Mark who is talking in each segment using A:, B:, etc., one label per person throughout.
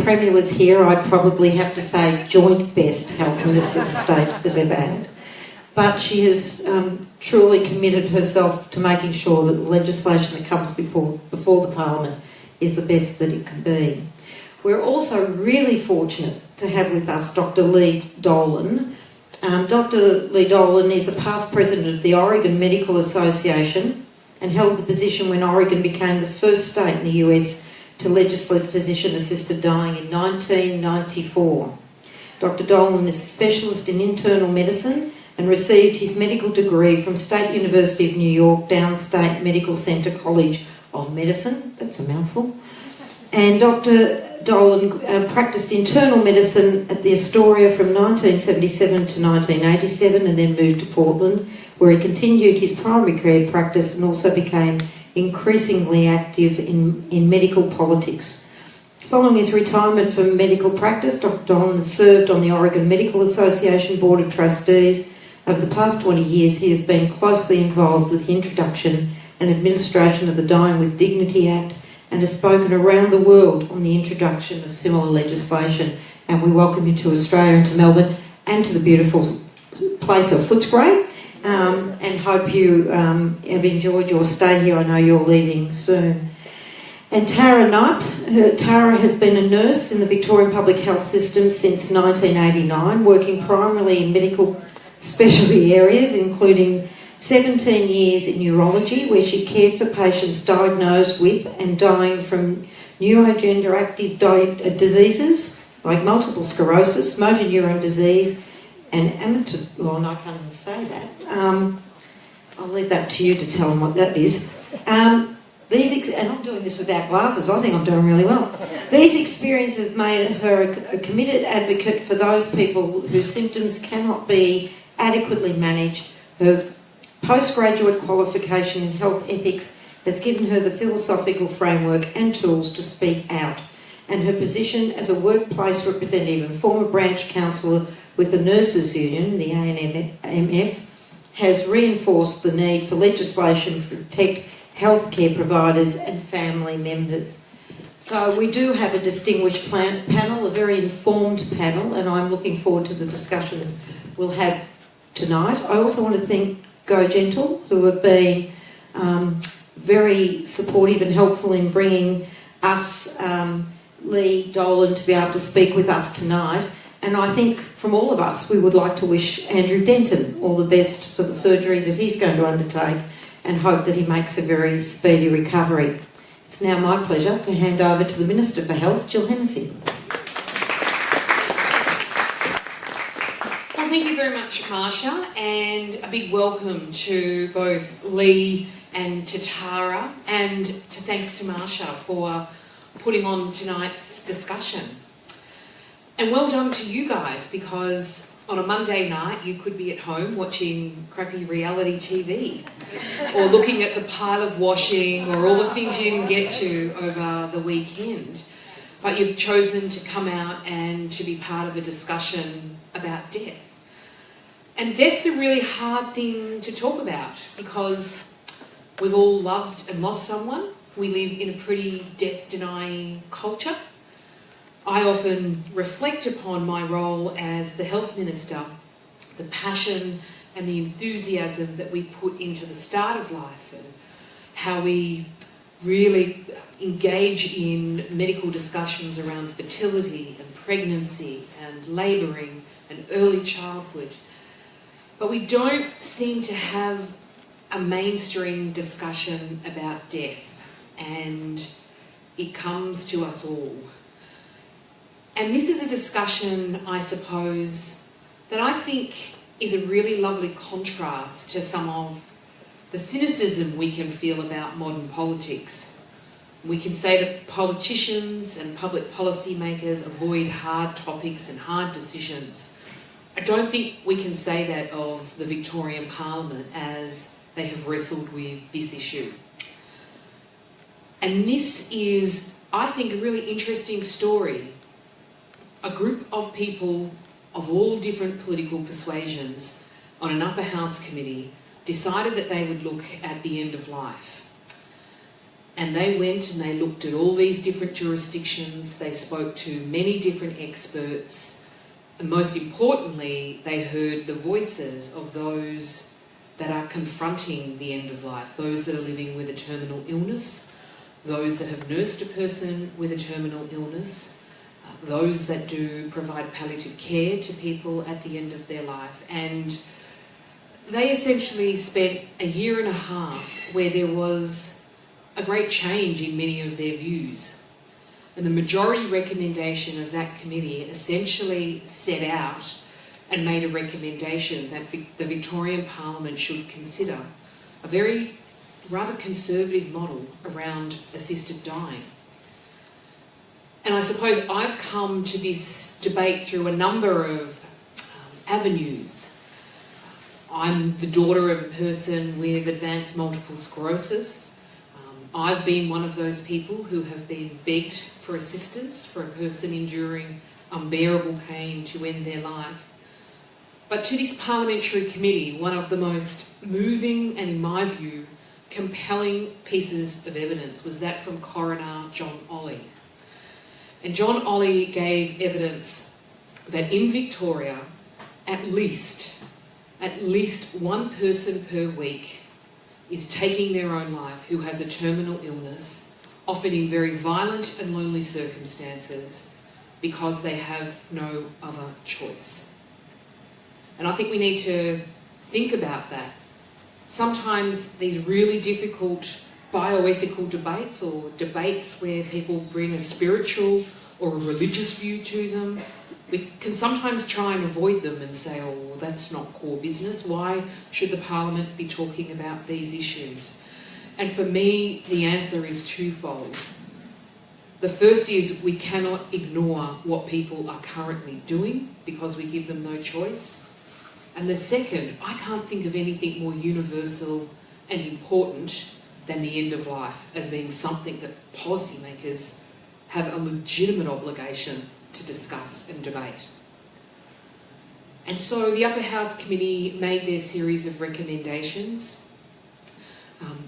A: Premier was here, I'd probably have to say joint best Health Minister the state has ever had. But she has truly committed herself to making sure that the legislation that comes before the Parliament is the best that it can be. We're also really fortunate to have with us Dr. Lee Dolan. Dr. Lee Dolan is a past president of the Oregon Medical Association and held the position when Oregon became the first state in the US to legislate physician-assisted dying in 1994. Dr. Dolan is a specialist in internal medicine and received his medical degree from State University of New York Downstate Medical Center College of Medicine. That's a mouthful. And Dr. Dolan practiced internal medicine at the Astoria from 1977 to 1987 and then moved to Portland, where he continued his primary care practice and also became increasingly active in medical politics. Following his retirement from medical practice, Dr. Dolan has served on the Oregon Medical Association Board of Trustees. Over the past 20 years, he has been closely involved with the introduction and administration of the Dying with Dignity Act and has spoken around the world on the introduction of similar legislation. And we welcome you to Australia and to Melbourne and to the beautiful place of Footscray, and hope you have enjoyed your stay here. I know you're leaving soon. And Tara Knipe. Tara has been a nurse in the Victorian public health system since 1989, working primarily in medical specialty areas, including 17 years in neurology, where she cared for patients diagnosed with and dying from neurodegenerative diseases like multiple sclerosis, motor neuron disease, and well, I can't even say that. I'll leave that to you to tell them what that is. And I'm doing this without glasses. I think I'm doing really well. These experiences made her a committed advocate for those people whose symptoms cannot be adequately managed. Her postgraduate qualification in health ethics has given her the philosophical framework and tools to speak out. And her position as a workplace representative and former branch councillor with the Nurses Union, the ANMF, has reinforced the need for legislation to protect healthcare providers and family members. So we do have a distinguished panel, a very informed panel, and I'm looking forward to the discussions we'll have tonight. I also want to thank Go Gentle, who have been very supportive and helpful in bringing us Lee Dolan to be able to speak with us tonight. And I think from all of us, we would like to wish Andrew Denton all the best for the surgery that he's going to undertake and hope that he makes a very speedy recovery. It's now my pleasure to hand over to the Minister for Health, Jill Hennessy.
B: Well, thank you very much, Marsha, and a big welcome to both Lee and to Tara, and thanks to Marsha for putting on tonight's discussion. And well done to you guys, because on a Monday night you could be at home watching crappy reality TV or looking at the pile of washing or all the things you didn't get to over the weekend. But you've chosen to come out and to be part of a discussion about death. And death's a really hard thing to talk about because we've all loved and lost someone. We live in a pretty death-denying culture. I often reflect upon my role as the Health Minister, the passion and the enthusiasm that we put into the start of life and how we really engage in medical discussions around fertility and pregnancy and labouring and early childhood. But we don't seem to have a mainstream discussion about death, and it comes to us all. And this is a discussion, I suppose, that I think is a really lovely contrast to some of the cynicism we can feel about modern politics. We can say that politicians and public policy makers avoid hard topics and hard decisions. I don't think we can say that of the Victorian Parliament as they have wrestled with this issue. And this is, I think, a really interesting story. A group of people of all different political persuasions on an upper house committee decided that they would look at the end of life. And they went and they looked at all these different jurisdictions, they spoke to many different experts, and most importantly, they heard the voices of those that are confronting the end of life, those that are living with a terminal illness, those that have nursed a person with a terminal illness, those that do provide palliative care to people at the end of their life. And they essentially spent a year and a half where there was a great change in many of their views. And the majority recommendation of that committee essentially set out and made a recommendation that the Victorian Parliament should consider a very rather conservative model around assisted dying. And I suppose I've come to this debate through a number of avenues. I'm the daughter of a person with advanced multiple sclerosis. I've been one of those people who have been begged for assistance for a person enduring unbearable pain to end their life. But to this parliamentary committee, one of the most moving and, in my view, compelling pieces of evidence was that from Coroner John Olley. And John Olley gave evidence that in Victoria, at least one person per week is taking their own life who has a terminal illness, often in very violent and lonely circumstances, because they have no other choice. And I think we need to think about that. Sometimes these really difficult bioethical debates, or debates where people bring a spiritual or a religious view to them, we can sometimes try and avoid them and say, oh, well, that's not core business. Why should the Parliament be talking about these issues? And for me, the answer is twofold. The first is we cannot ignore what people are currently doing because we give them no choice. And the second, I can't think of anything more universal and important than the end of life as being something that policymakers have a legitimate obligation to discuss and debate. And so the Upper House Committee made their series of recommendations.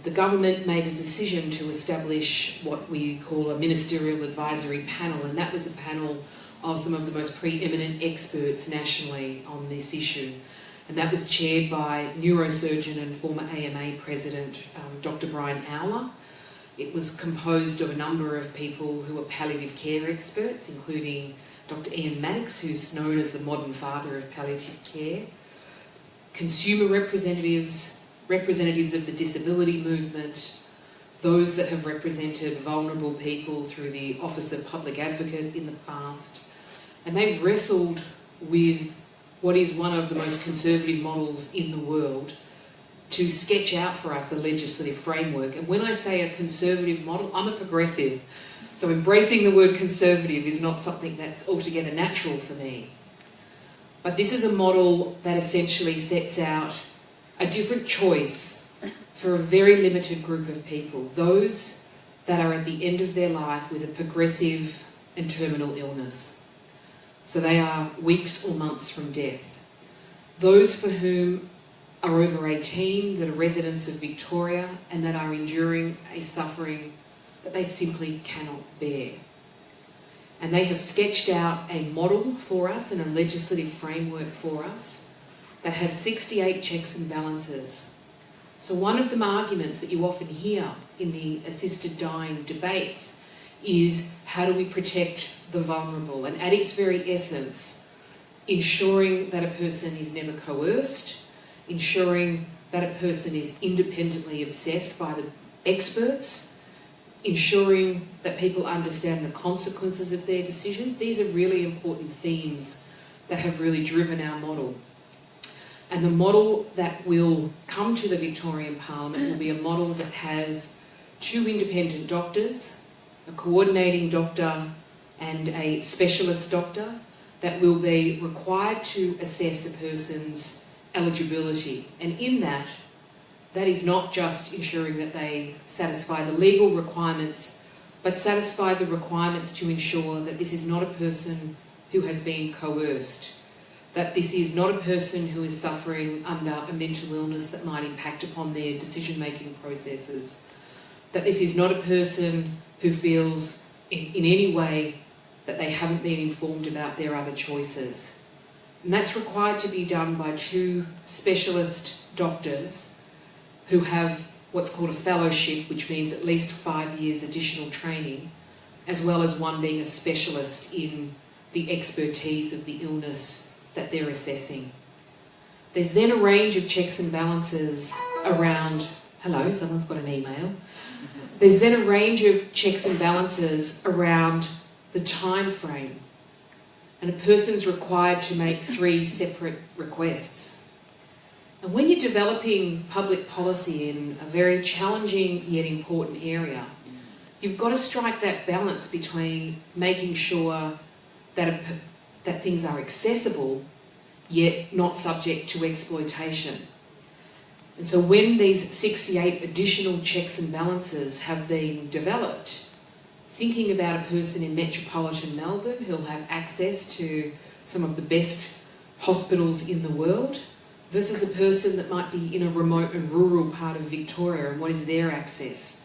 B: The government made a decision to establish what we call a ministerial advisory panel, and that was a panel of some of the most preeminent experts nationally on this issue. And that was chaired by neurosurgeon and former AMA president, Dr. Brian Owler. It was composed of a number of people who are palliative care experts, including Dr. Ian Maddox, who's known as the modern father of palliative care, consumer representatives of the disability movement, those that have represented vulnerable people through the Office of Public Advocate in the past. And they wrestled with what is one of the most conservative models in the world to sketch out for us a legislative framework. And when I say a conservative model, I'm a progressive. So embracing the word conservative is not something that's altogether natural for me. But this is a model that essentially sets out a different choice for a very limited group of people, those that are at the end of their life with a progressive and terminal illness. So they are weeks or months from death. Those for whom are over 18, that are residents of Victoria and that are enduring a suffering that they simply cannot bear. And they have sketched out a model for us and a legislative framework for us that has 68 checks and balances. So one of the arguments that you often hear in the assisted dying debates is how do we protect the vulnerable? And at its very essence, ensuring that a person is never coerced, ensuring that a person is independently assessed by the experts, ensuring that people understand the consequences of their decisions. These are really important themes that have really driven our model. And the model that will come to the Victorian Parliament will be a model that has 2 independent doctors, a coordinating doctor and a specialist doctor that will be required to assess a person's eligibility. And in that is not just ensuring that they satisfy the legal requirements, but satisfy the requirements to ensure that this is not a person who has been coerced, that this is not a person who is suffering under a mental illness that might impact upon their decision-making processes, that this is not a person who feels in any way that they haven't been informed about their other choices. And that's required to be done by 2 specialist doctors who have what's called a fellowship, which means at least 5 years additional training, as well as one being a specialist in the expertise of the illness that they're assessing. There's then a range of checks and balances around, hello, someone's got an email. There's then a range of checks and balances around the time frame. And a person's required to make 3 separate requests. And when you're developing public policy in a very challenging yet important area, you've got to strike that balance between making sure that things are accessible yet not subject to exploitation. And so when these 68 additional checks and balances have been developed, thinking about a person in metropolitan Melbourne who'll have access to some of the best hospitals in the world versus a person that might be in a remote and rural part of Victoria, and what is their access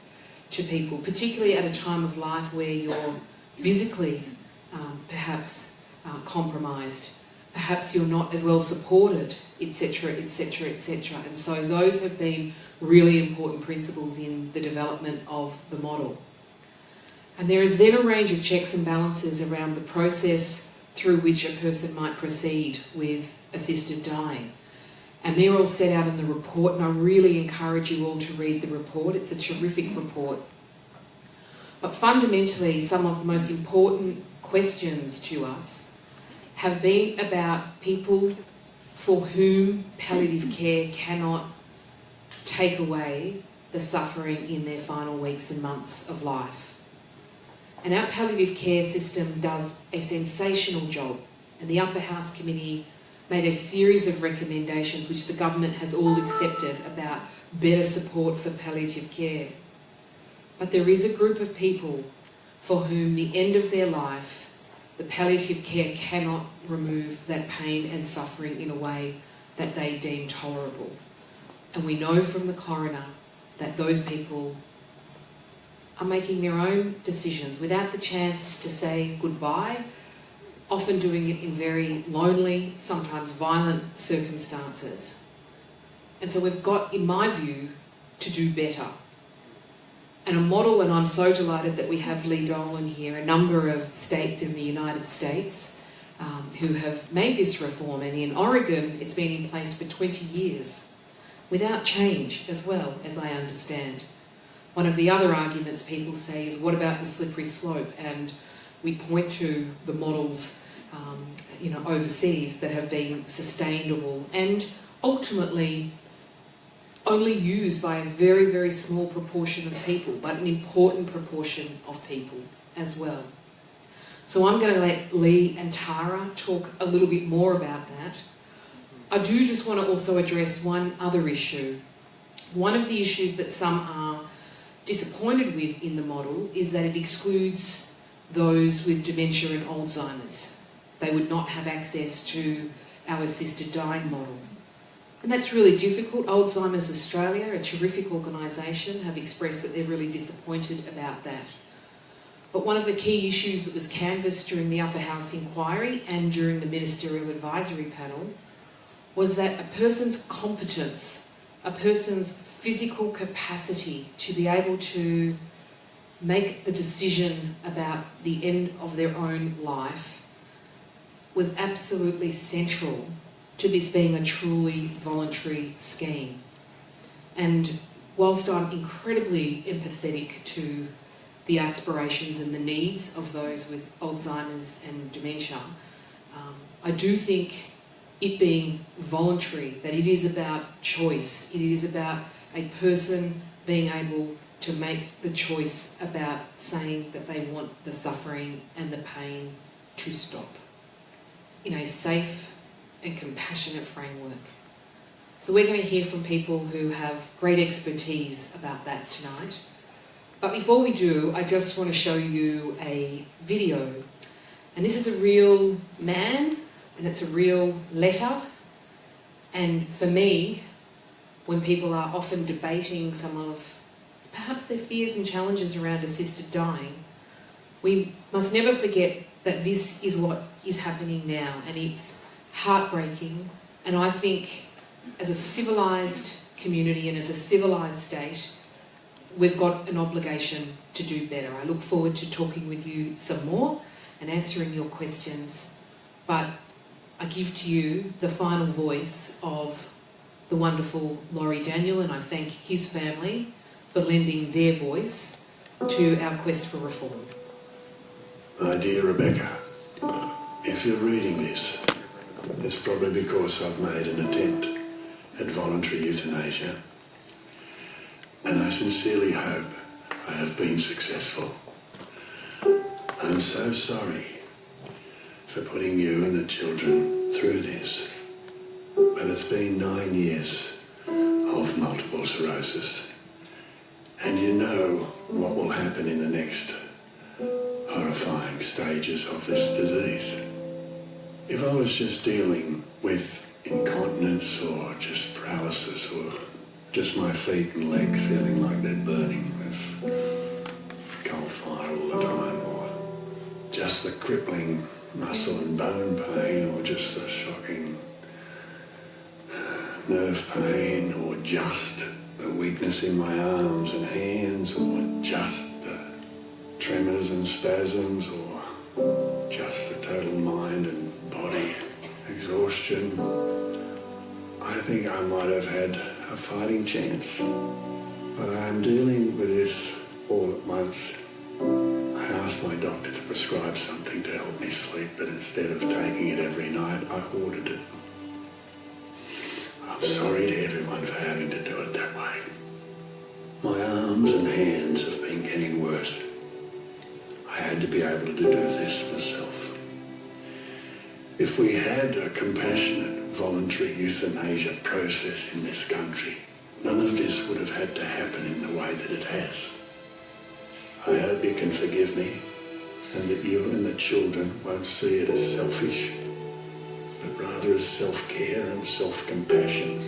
B: to people, particularly at a time of life where you're physically perhaps compromised, perhaps you're not as well supported, etc, etc, etc. And so those have been really important principles in the development of the model. And there is then a range of checks and balances around the process through which a person might proceed with assisted dying. And they're all set out in the report, and I really encourage you all to read the report. It's a terrific report. But fundamentally, some of the most important questions to us have been about people for whom palliative care cannot take away the suffering in their final weeks and months of life. And our palliative care system does a sensational job, and the Upper House Committee made a series of recommendations which the government has all accepted about better support for palliative care. But there is a group of people for whom the end of their life, the palliative care cannot remove that pain and suffering in a way that they deem tolerable. And we know from the coroner that those people are making their own decisions without the chance to say goodbye, often doing it in very lonely, sometimes violent circumstances. And so we've got, in my view, to do better. And a model, and I'm so delighted that we have Lee Dolan here, a number of states in the United States who have made this reform, and in Oregon it's been in place for 20 years without change as well, as I understand. One of the other arguments people say is, what about the slippery slope? And we point to the models overseas that have been sustainable and ultimately only used by a very, very small proportion of people, but an important proportion of people as well. So I'm going to let Lee and Tara talk a little bit more about that. I do just want to also address one other issue. One of the issues that some are disappointed with in the model is that it excludes those with dementia and Alzheimer's. They would not have access to our assisted dying model. And that's really difficult. Alzheimer's Australia, a terrific organisation, have expressed that they're really disappointed about that. But one of the key issues that was canvassed during the Upper House inquiry and during the Ministerial Advisory Panel was that a person's competence, a person's physical capacity to be able to make the decision about the end of their own life was absolutely central to this being a truly voluntary scheme. And whilst I'm incredibly empathetic to the aspirations and the needs of those with Alzheimer's and dementia, I do think it being voluntary, that it is about choice, it is about a person being able to make the choice about saying that they want the suffering and the pain to stop in a safe and compassionate framework. So we're going to hear from people who have great expertise about that tonight. But before we do, I just want to show you a video. And this is a real man, and it's a real letter. And for me, when people are often debating some of perhaps their fears and challenges around assisted dying, we must never forget that this is what is happening now, and it's heartbreaking. And I think as a civilised community and as a civilised state, we've got an obligation to do better. I look forward to talking with you some more and answering your questions, but I give to you the final voice of the wonderful Laurie Daniel, and I thank his family for lending their voice to our quest for reform.
C: My dear Rebecca, if you're reading this, it's probably because I've made an attempt at voluntary euthanasia, and I sincerely hope I have been successful. I'm so sorry for putting you and the children through this, but it's been 9 years of multiple sclerosis, and you know what will happen in the next horrifying stages of this disease. If I was just dealing with incontinence or just paralysis or just my feet and legs feeling like they're burning with cold fire all the time, or just the crippling muscle and bone pain, or just the shocking nerve pain, or just the weakness in my arms and hands, or just the tremors and spasms, or just the total mind and body exhaustion, I think I might have had a fighting chance. But I am dealing with this all at once. I asked my doctor to prescribe something to help me sleep, but instead of taking it every night, I ordered it. I'm sorry to everyone for having to do it that way. My arms and hands have been getting worse. I had to be able to do this myself. If we had a compassionate voluntary euthanasia process in this country, none of this would have had to happen in the way that it has. I hope you can forgive me, and that you and the children won't see it as selfish, but rather as self-care and self-compassion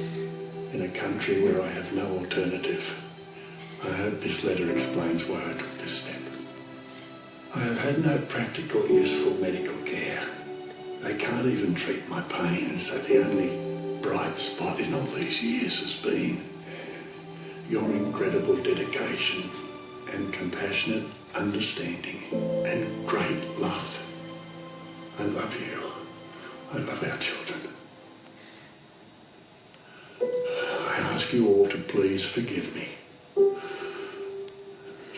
C: in a country where I have no alternative. I hope this letter explains why I took this step. I have had no practical use for medical care. They can't even treat my pain, and so the only bright spot in all these years has been your incredible dedication and compassionate understanding and great love. I love you. I love our children. I ask you all to please forgive me.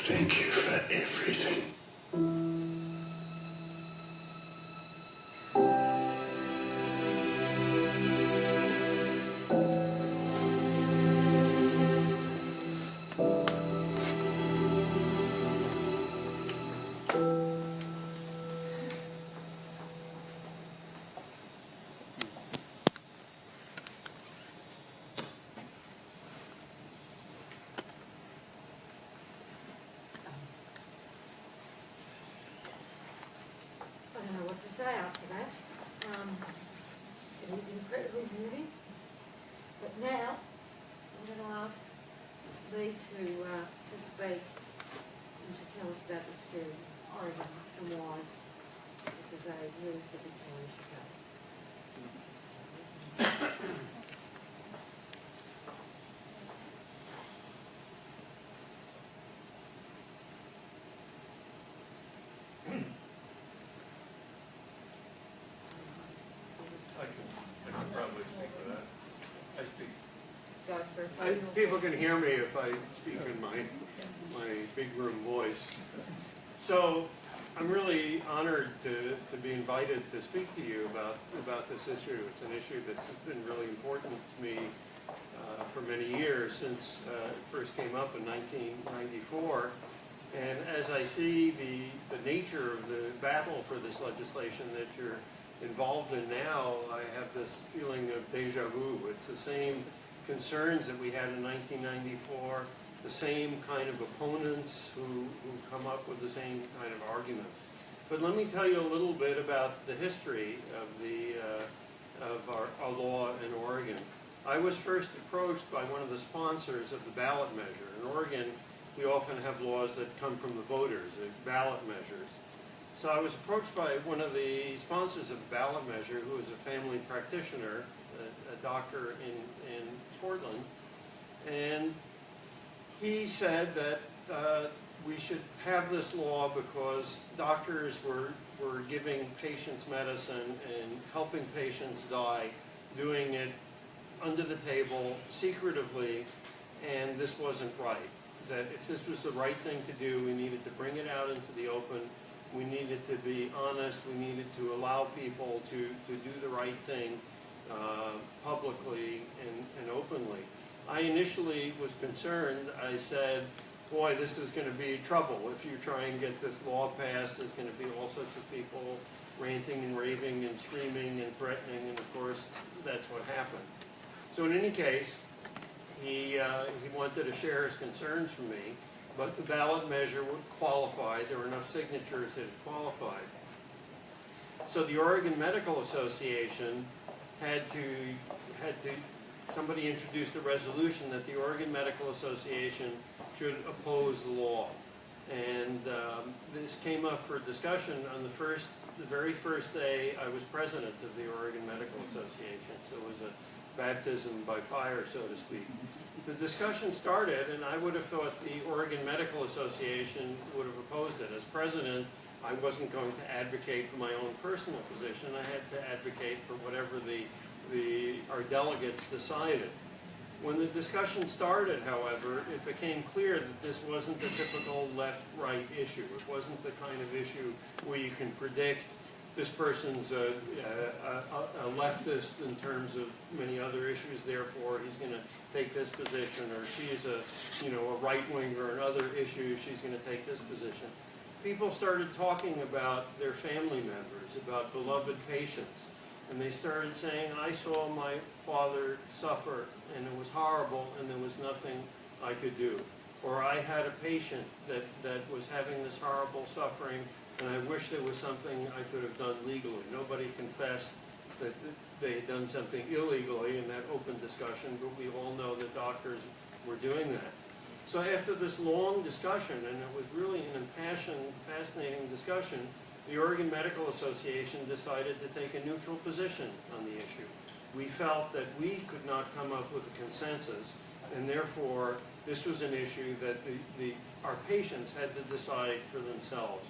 C: Thank you for everything.
A: I don't know what to say after that. It is incredibly moving. But now, I'm going to ask Lee to speak and to tell us about the experience in Oregon and why this is a really big Victoria should go.
D: I can probably speak to that. I speak.
A: Go for it.
D: People can hear me if I speak in my big room voice. So I'm really honored to be invited to speak to you about this issue. It's an issue that's been really important to me for many years, since it first came up in 1994. And as I see the nature of the battle for this legislation that you're involved in now, I have this feeling of deja vu. It's the same concerns that we had in 1994, the same kind of opponents who come up with the same kind of arguments. But let me tell you a little bit about the history of our law in Oregon. I was first approached by one of the sponsors of the ballot measure. In Oregon, we often have laws that come from the voters, the ballot measures. So I was approached by one of the sponsors of the ballot measure, who is a family practitioner, a doctor in Portland, and he said that we should have this law because doctors were giving patients medicine and helping patients die, doing it under the table, secretively, and this wasn't right. That if this was the right thing to do, we needed to bring it out into the open. We needed to be honest. We needed to allow people to do the right thing publicly and openly. I initially was concerned. I said, boy, this is going to be trouble. If you try and get this law passed, there's going to be all sorts of people ranting and raving and screaming and threatening, and of course, that's what happened. So in any case, he wanted to share his concerns for me, but the ballot measure would qualify. There were enough signatures that it qualified. So the Oregon Medical Association somebody introduced a resolution that the Oregon Medical Association should oppose the law. And this came up for discussion on the very first day I was president of the Oregon Medical Association. So it was a baptism by fire, so to speak. The discussion started, and I would have thought the Oregon Medical Association would have opposed it. As president, I wasn't going to advocate for my own personal position. I had to advocate for whatever our delegates decided. When the discussion started, however, it became clear that this wasn't the typical left-right issue. It wasn't the kind of issue where you can predict this person's a leftist in terms of many other issues, therefore he's going to take this position, or she's a right-winger in other issues, she's going to take this position. People started talking about their family members, about beloved patients, and they started saying, I saw my father suffer, and it was horrible, and there was nothing I could do. Or I had a patient that was having this horrible suffering, and I wish there was something I could have done legally. Nobody confessed that they had done something illegally in that open discussion, but we all know that doctors were doing that. So after this long discussion, and it was really an impassioned, fascinating discussion, the Oregon Medical Association decided to take a neutral position on the issue. We felt that we could not come up with a consensus, and therefore this was an issue that our patients had to decide for themselves.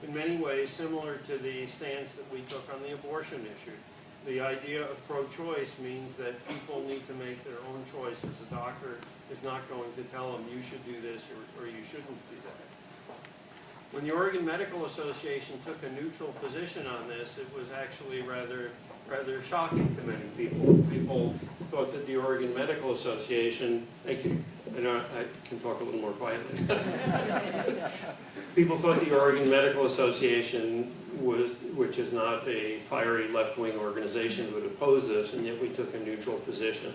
D: In many ways similar to the stance that we took on the abortion issue. The idea of pro-choice means that people need to make their own choices. The doctor is not going to tell them you should do this or you shouldn't do that. When the Oregon Medical Association took a neutral position on this, it was actually rather shocking to many people. People thought that the Oregon Medical Association, thank you, I can talk a little more quietly. People thought the Oregon Medical Association, which is not a fiery left-wing organization, would oppose this, and yet we took a neutral position.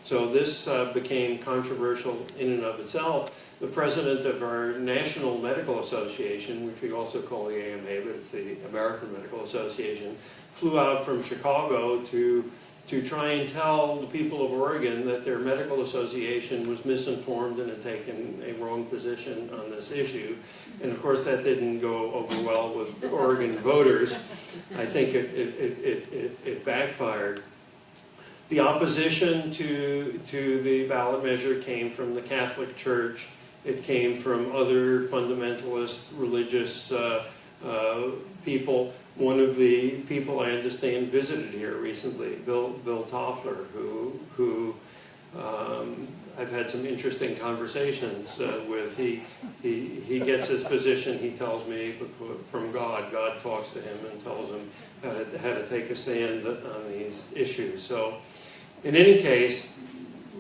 D: So this became controversial in and of itself. The president of our National Medical Association, which we also call the AMA, but it's the American Medical Association, flew out from Chicago to try and tell the people of Oregon that their medical association was misinformed and had taken a wrong position on this issue. And of course that didn't go over well with Oregon voters. I think it backfired. The opposition to the ballot measure came from the Catholic Church. It came from other fundamentalist religious people. One of the people I understand visited here recently, Bill Toffler, who I've had some interesting conversations with. He gets his position, he tells me, from God. God talks to him and tells him how to take a stand on these issues. So, in any case,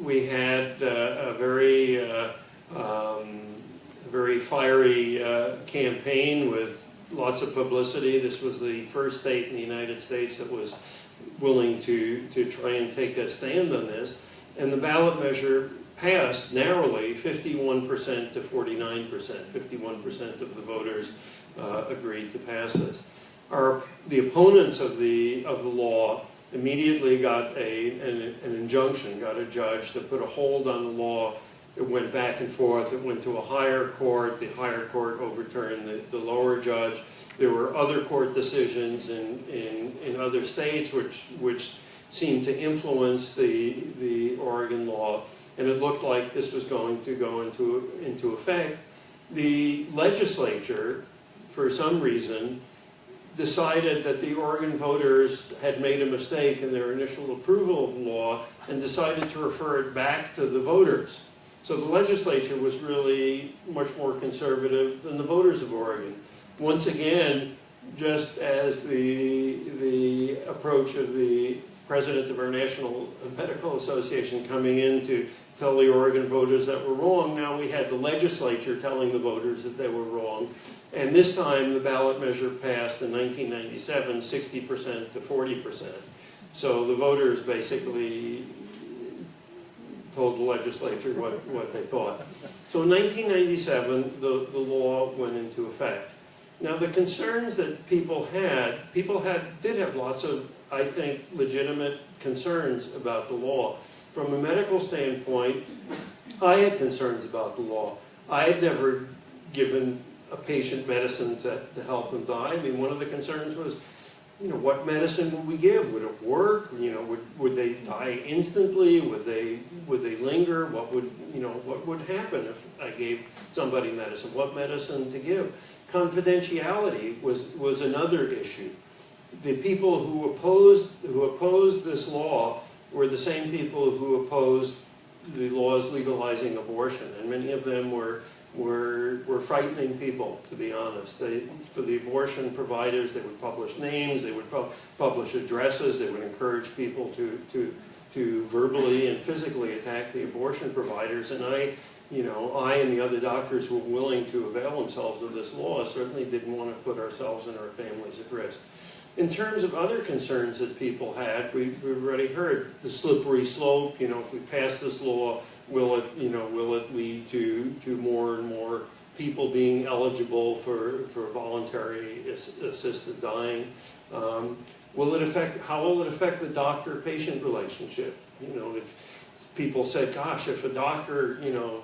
D: we had a very fiery campaign with lots of publicity. This was the first state in the United States that was willing to try and take a stand on this. And the ballot measure passed narrowly, 51% to 49%. 51% of the voters agreed to pass this. The opponents of the law immediately got an injunction, got a judge to put a hold on the law It went back and forth. It went to a higher court. The higher court overturned the lower judge. There were other court decisions in other states which seemed to influence the Oregon law, and it looked like this was going to go into effect. The legislature, for some reason, decided that the Oregon voters had made a mistake in their initial approval of the law and decided to refer it back to the voters. So the legislature was really much more conservative than the voters of Oregon. Once again, just as the approach of the president of our National Medical Association coming in to tell the Oregon voters that were wrong, now we had the legislature telling the voters that they were wrong. And this time the ballot measure passed in 1997, 60% to 40%. So the voters basically told the legislature what they thought. So in 1997, the law went into effect. Now the concerns that people did have lots of, I think, legitimate concerns about the law. From a medical standpoint, I had concerns about the law. I had never given a patient medicine to help them die. I mean, one of the concerns was, what medicine would we give? Would it work? Would they die instantly? Would they linger? What would happen if I gave somebody medicine? What medicine to give? Confidentiality was another issue. The people who opposed this law were the same people who opposed the laws legalizing abortion, and many of them were frightening people, to be honest. For the abortion providers, they would publish names, they would publish addresses, they would encourage people to verbally and physically attack the abortion providers, and I and the other doctors who were willing to avail themselves of this law certainly didn't want to put ourselves and our families at risk. In terms of other concerns that people had, we've already heard the slippery slope. If we pass this law, will it lead to more and more people being eligible for voluntary assisted dying? How will it affect the doctor-patient relationship? If people said, gosh, if a doctor,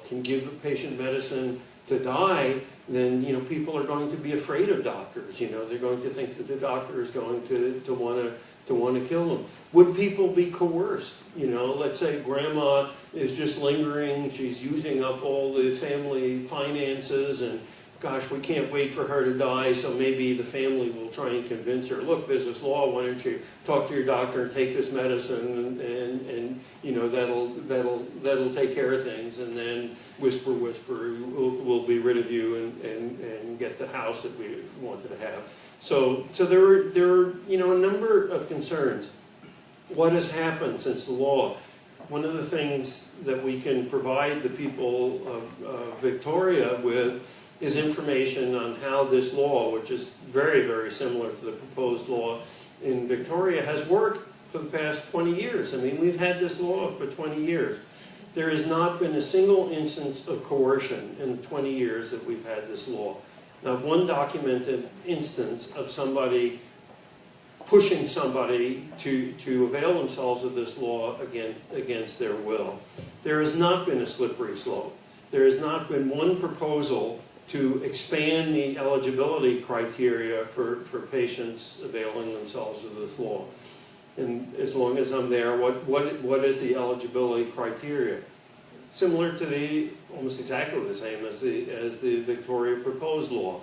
D: can give a patient medicine to die, then, people are going to be afraid of doctors. They're going to think that the doctor is going to want to kill them. Would people be coerced? Let's say grandma is just lingering, she's using up all the family finances, and gosh, we can't wait for her to die, so maybe the family will try and convince her, look, there's this law, why don't you talk to your doctor and take this medicine, and that'll take care of things, and then whisper, we'll be rid of you and get the house that we wanted to have. So there were a number of concerns. What has happened since the law? One of the things that we can provide the people of Victoria with is information on how this law, which is very, very similar to the proposed law in Victoria, has worked for the past 20 years. I mean, we've had this law for 20 years. There has not been a single instance of coercion in the 20 years that we've had this law. Not one documented instance of somebody pushing somebody to avail themselves of this law against their will. There has not been a slippery slope. There has not been one proposal to expand the eligibility criteria for patients availing themselves of this law. And as long as I'm there, what is the eligibility criteria? Similar to almost exactly the same as the Victoria proposed law.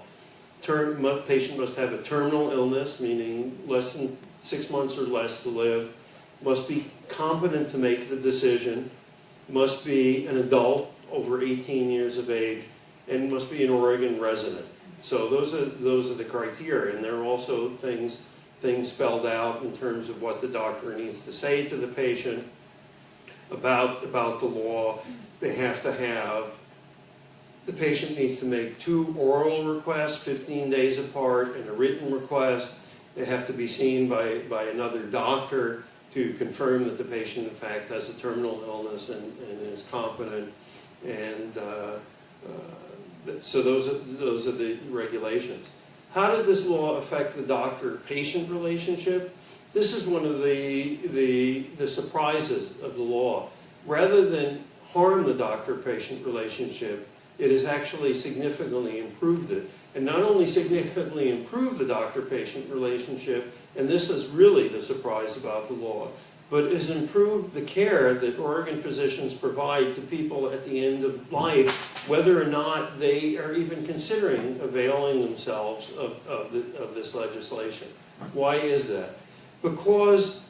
D: Patient must have a terminal illness, meaning less than 6 months or less to live, must be competent to make the decision, must be an adult over 18 years of age, and must be an Oregon resident. So those are the criteria, and there are also things spelled out in terms of what the doctor needs to say to the patient about the law. They have to have, the patient needs to make 2 oral requests 15 days apart and a written request. They have to be seen by another doctor to confirm that the patient in fact has a terminal illness and is competent. And so those are the regulations. How did this law affect the doctor-patient relationship? This is one of the surprises of the law. Rather than harm the doctor-patient relationship. It has actually significantly improved it. And not only significantly improved the doctor-patient relationship, and this is really the surprise about the law, but has improved the care that Oregon physicians provide to people at the end of life, whether or not they are even considering availing themselves of this legislation. Why is that? Because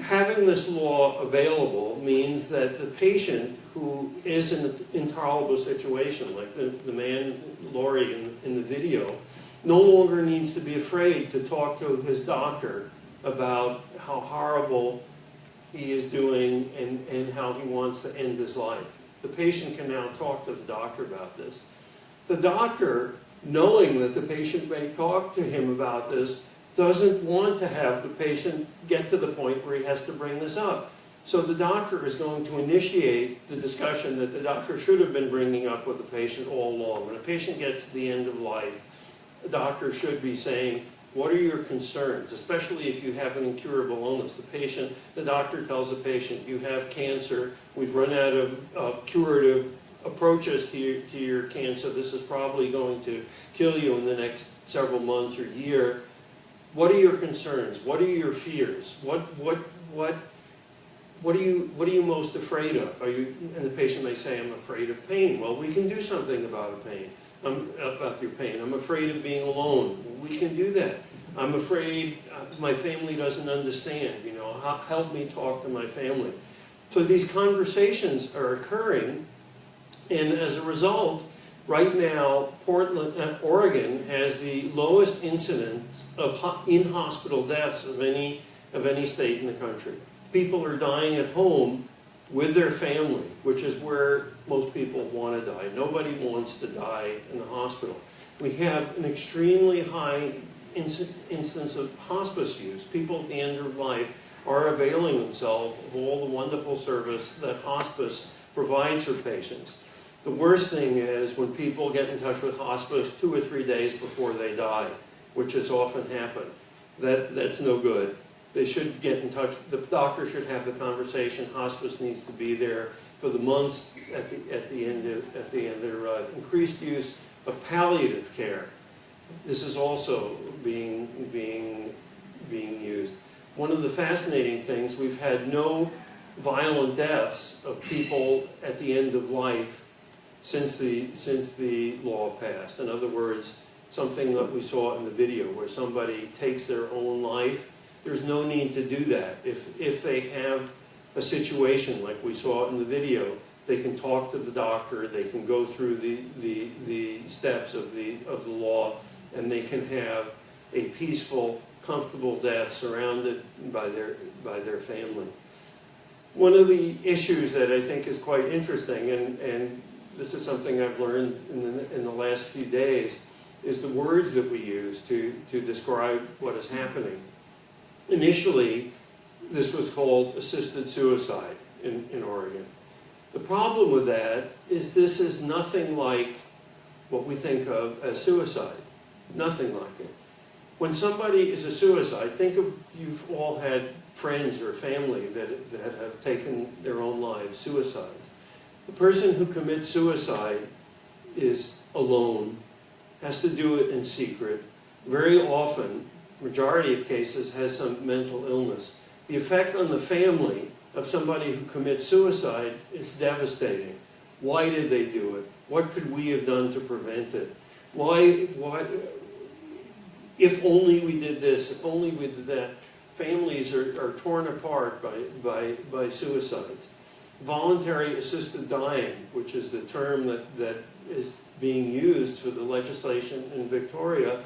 D: having this law available means that the patient who is in an intolerable situation, like the man, Laurie, in the video, no longer needs to be afraid to talk to his doctor about how horrible he is doing and how he wants to end his life. The patient can now talk to the doctor about this. The doctor, knowing that the patient may talk to him about this, doesn't want to have the patient get to the point where he has to bring this up. So the doctor is going to initiate the discussion that the doctor should have been bringing up with the patient all along. When a patient gets to the end of life, the doctor should be saying, what are your concerns, especially if you have an incurable illness? The doctor tells the patient, you have cancer, we've run out of curative approaches to your cancer, this is probably going to kill you in the next several months or year. What are your concerns? What are your fears? What are you most afraid of? And the patient may say, I'm afraid of pain. Well, we can do something about about your pain. I'm afraid of being alone. We can do that. I'm afraid my family doesn't understand. Help me talk to my family. So these conversations are occurring, and as a result, right now, Oregon has the lowest incidence of in-hospital deaths of any state in the country. People are dying at home with their family, which is where most people want to die. Nobody wants to die in the hospital. We have an extremely high instance of hospice use. People at the end of life are availing themselves of all the wonderful service that hospice provides for patients. The worst thing is when people get in touch with hospice 2 or 3 days before they die, which has often happened. That's no good. They should get in touch. The doctor should have the conversation. Hospice needs to be there for the months at the end of their increased use of palliative care. This is also being used. One of the fascinating things, we've had no violent deaths of people at the end of life since the law passed. In other words, something that we saw in the video where somebody takes their own life. There's no need to do that. If they have a situation like we saw in the video, they can talk to the doctor, they can go through the steps of the law, and they can have a peaceful, comfortable death surrounded by their family. One of the issues that I think is quite interesting, and this is something I've learned in the last few days, is the words that we use to describe what is happening. Initially, this was called assisted suicide in Oregon. The problem with that is this is nothing like what we think of as suicide. Nothing like it. When somebody is a suicide, think of, you've all had friends or family that have taken their own lives, suicides. The person who commits suicide is alone, has to do it in secret. Very often, majority of cases, has some mental illness. The effect on the family of somebody who commits suicide is devastating. Why did they do it? What could we have done to prevent it? Why, if only we did this, if only we did that. Families are torn apart by suicides. Voluntary assisted dying, which is the term that is being used for the legislation in Victoria,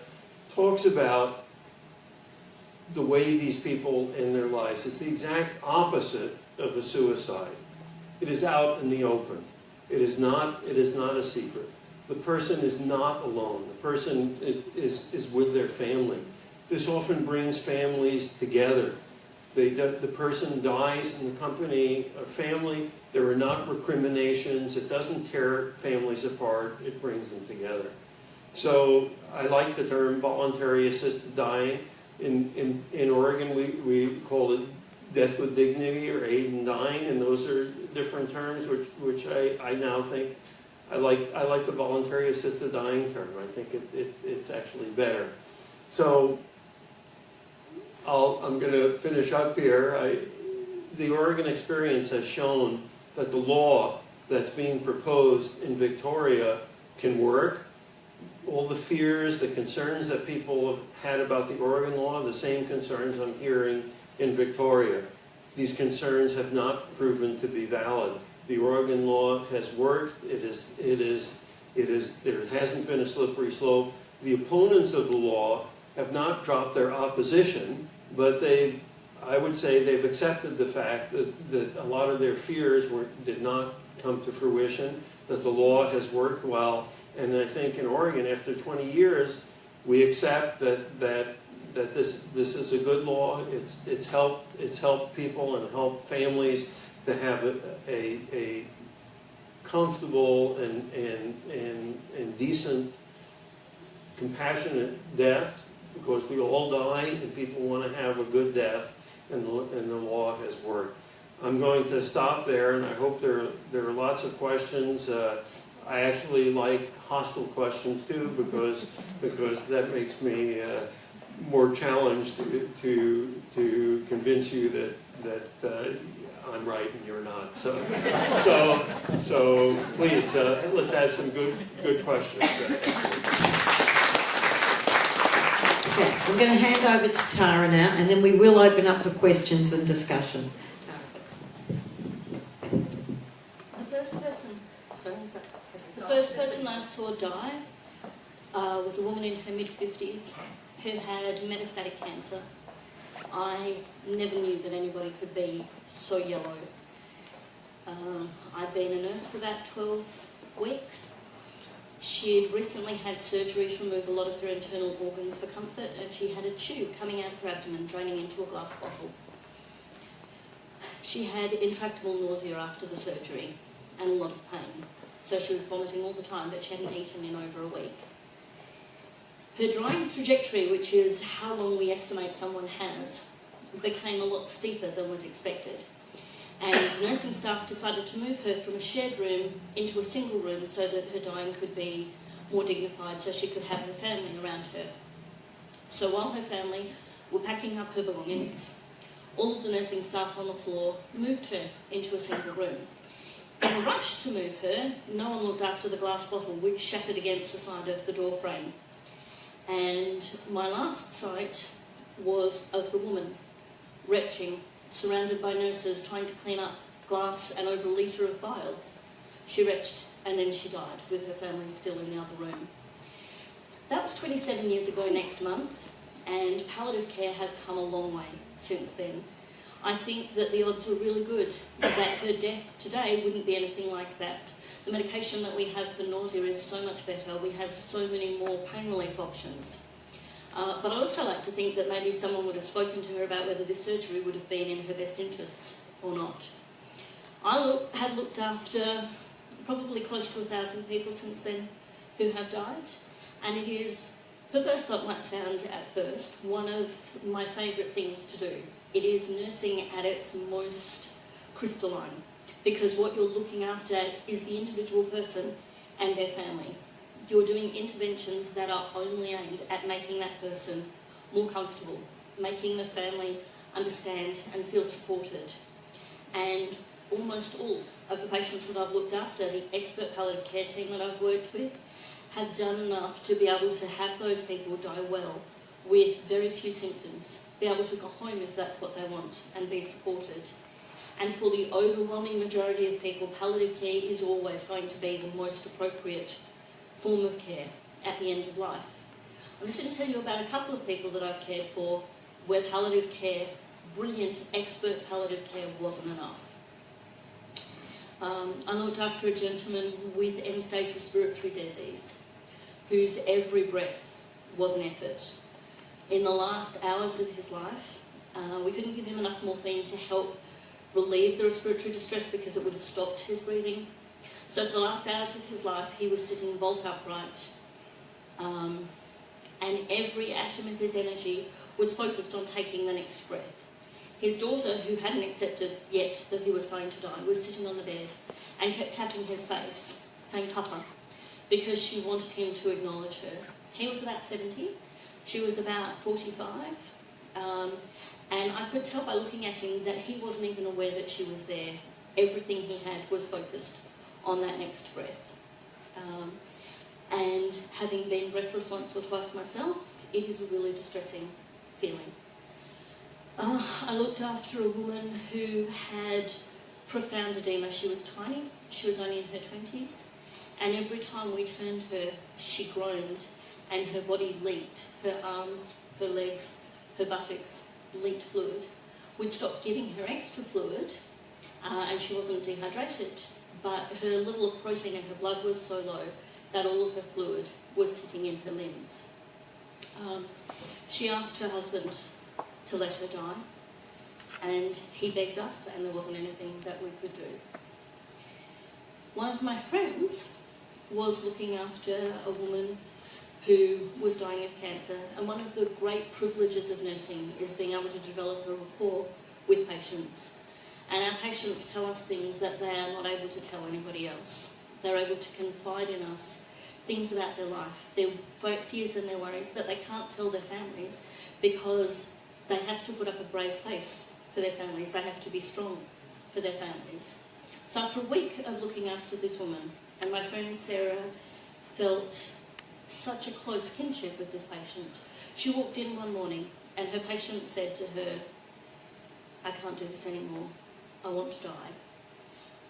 D: talks about the way these people end their lives. It's the exact opposite of a suicide. It is out in the open. It is not a secret. The person is not alone. The person is with their family. This often brings families together. The person dies in the company of family. There are not recriminations. It doesn't tear families apart. It brings them together. So I like the term voluntary assisted dying. In Oregon, we call it death with dignity or aid in dying, and those are different terms which I now think I like the voluntary assisted dying term. I think it's actually better. So I'm going to finish up here. The Oregon experience has shown that the law that's being proposed in Victoria can work. All the fears, the concerns that people have had about the Oregon law, the same concerns I'm hearing in Victoria. These concerns have not proven to be valid. The Oregon law has worked. There hasn't been a slippery slope. The opponents of the law have not dropped their opposition, but I would say they've accepted the fact that a lot of their fears did not come to fruition, that the law has worked well. And I think in Oregon, after 20 years, we accept that this is a good law. It's helped people and helped families to have a comfortable and decent, compassionate death, because we all die and people want to have a good death, and the law has worked. I'm going to stop there, and I hope there are lots of questions. I actually like hostile questions too, because that makes me more challenged to convince you that I'm right and you're not. So please let's have some good questions.
A: Okay, I'm going to hand over to Tara now, and then we will open up for questions and discussion.
E: The first person I saw die was a woman in her mid-50s who had metastatic cancer. I never knew that anybody could be so yellow. I'd been a nurse for about 12 weeks. She'd recently had surgery to remove a lot of her internal organs for comfort, and she had a tube coming out of her abdomen, draining into a glass bottle. She had intractable nausea after the surgery and a lot of pain. So she was vomiting all the time, but she hadn't eaten in over a week. Her drying trajectory, which is how long we estimate someone has, became a lot steeper than was expected. And nursing staff decided to move her from a shared room into a single room so that her dying could be more dignified, so she could have her family around her. So while her family were packing up her belongings, all of the nursing staff on the floor moved her into a single room. In a rush to move her, no one looked after the glass bottle, which shattered against the side of the door frame. And my last sight was of the woman retching, surrounded by nurses trying to clean up glass and over a litre of bile. She retched and then she died, with her family still in the other room. That was 27 years ago next month, and palliative care has come a long way since then. I think that the odds are really good that her death today wouldn't be anything like that. The medication that we have for nausea is so much better. We have so many more pain relief options. But I also like to think that maybe someone would have spoken to her about whether this surgery would have been in her best interests or not. I have looked after probably close to 1,000 people since then who have died, and it is, perverse that might sound at first, one of my favourite things to do. It is nursing at its most crystalline, because what you're looking after is the individual person and their family. You're doing interventions that are only aimed at making that person more comfortable, making the family understand and feel supported. And almost all of the patients that I've looked after, the expert palliative care team that I've worked with, have done enough to be able to have those people die well with very few symptoms, be able to go home if that's what they want and be supported. And for the overwhelming majority of people, palliative care is always going to be the most appropriate form of care at the end of life. I'm just going to tell you about a couple of people that I've cared for where palliative care, brilliant expert palliative care, wasn't enough. I looked after a gentleman with end-stage respiratory disease whose every breath was an effort. In the last hours of his life, we couldn't give him enough morphine to help relieve the respiratory distress because it would have stopped his breathing. So for the last hours of his life, he was sitting bolt upright, and every atom of his energy was focused on taking the next breath. His daughter, who hadn't accepted yet that he was going to die, was sitting on the bed and kept tapping his face, saying "Papa," because she wanted him to acknowledge her. He was about 70, she was about 45, and I could tell by looking at him that he wasn't even aware that she was there. Everything he had was focused on that next breath. And having been breathless once or twice myself, it is a really distressing feeling. I looked after a woman who had profound edema. She was tiny, she was only in her 20s, and every time we turned her, she groaned and her body leaked. Her arms, her legs, her buttocks leaked fluid. We'd stopped giving her extra fluid and she wasn't dehydrated, but her level of protein in her blood was so low that all of her fluid was sitting in her limbs. She asked her husband to let her die, and he begged us, and there wasn't anything that we could do. One of my friends was looking after a woman who was dying of cancer, and one of the great privileges of nursing is being able to develop a rapport with patients. And our patients tell us things that they are not able to tell anybody else. They're able to confide in us things about their life, their fears and their worries that they can't tell their families because they have to put up a brave face for their families. They have to be strong for their families. So after a week of looking after this woman, and my friend Sarah felt such a close kinship with this patient, she walked in one morning and her patient said to her, "I can't do this anymore. I want to die."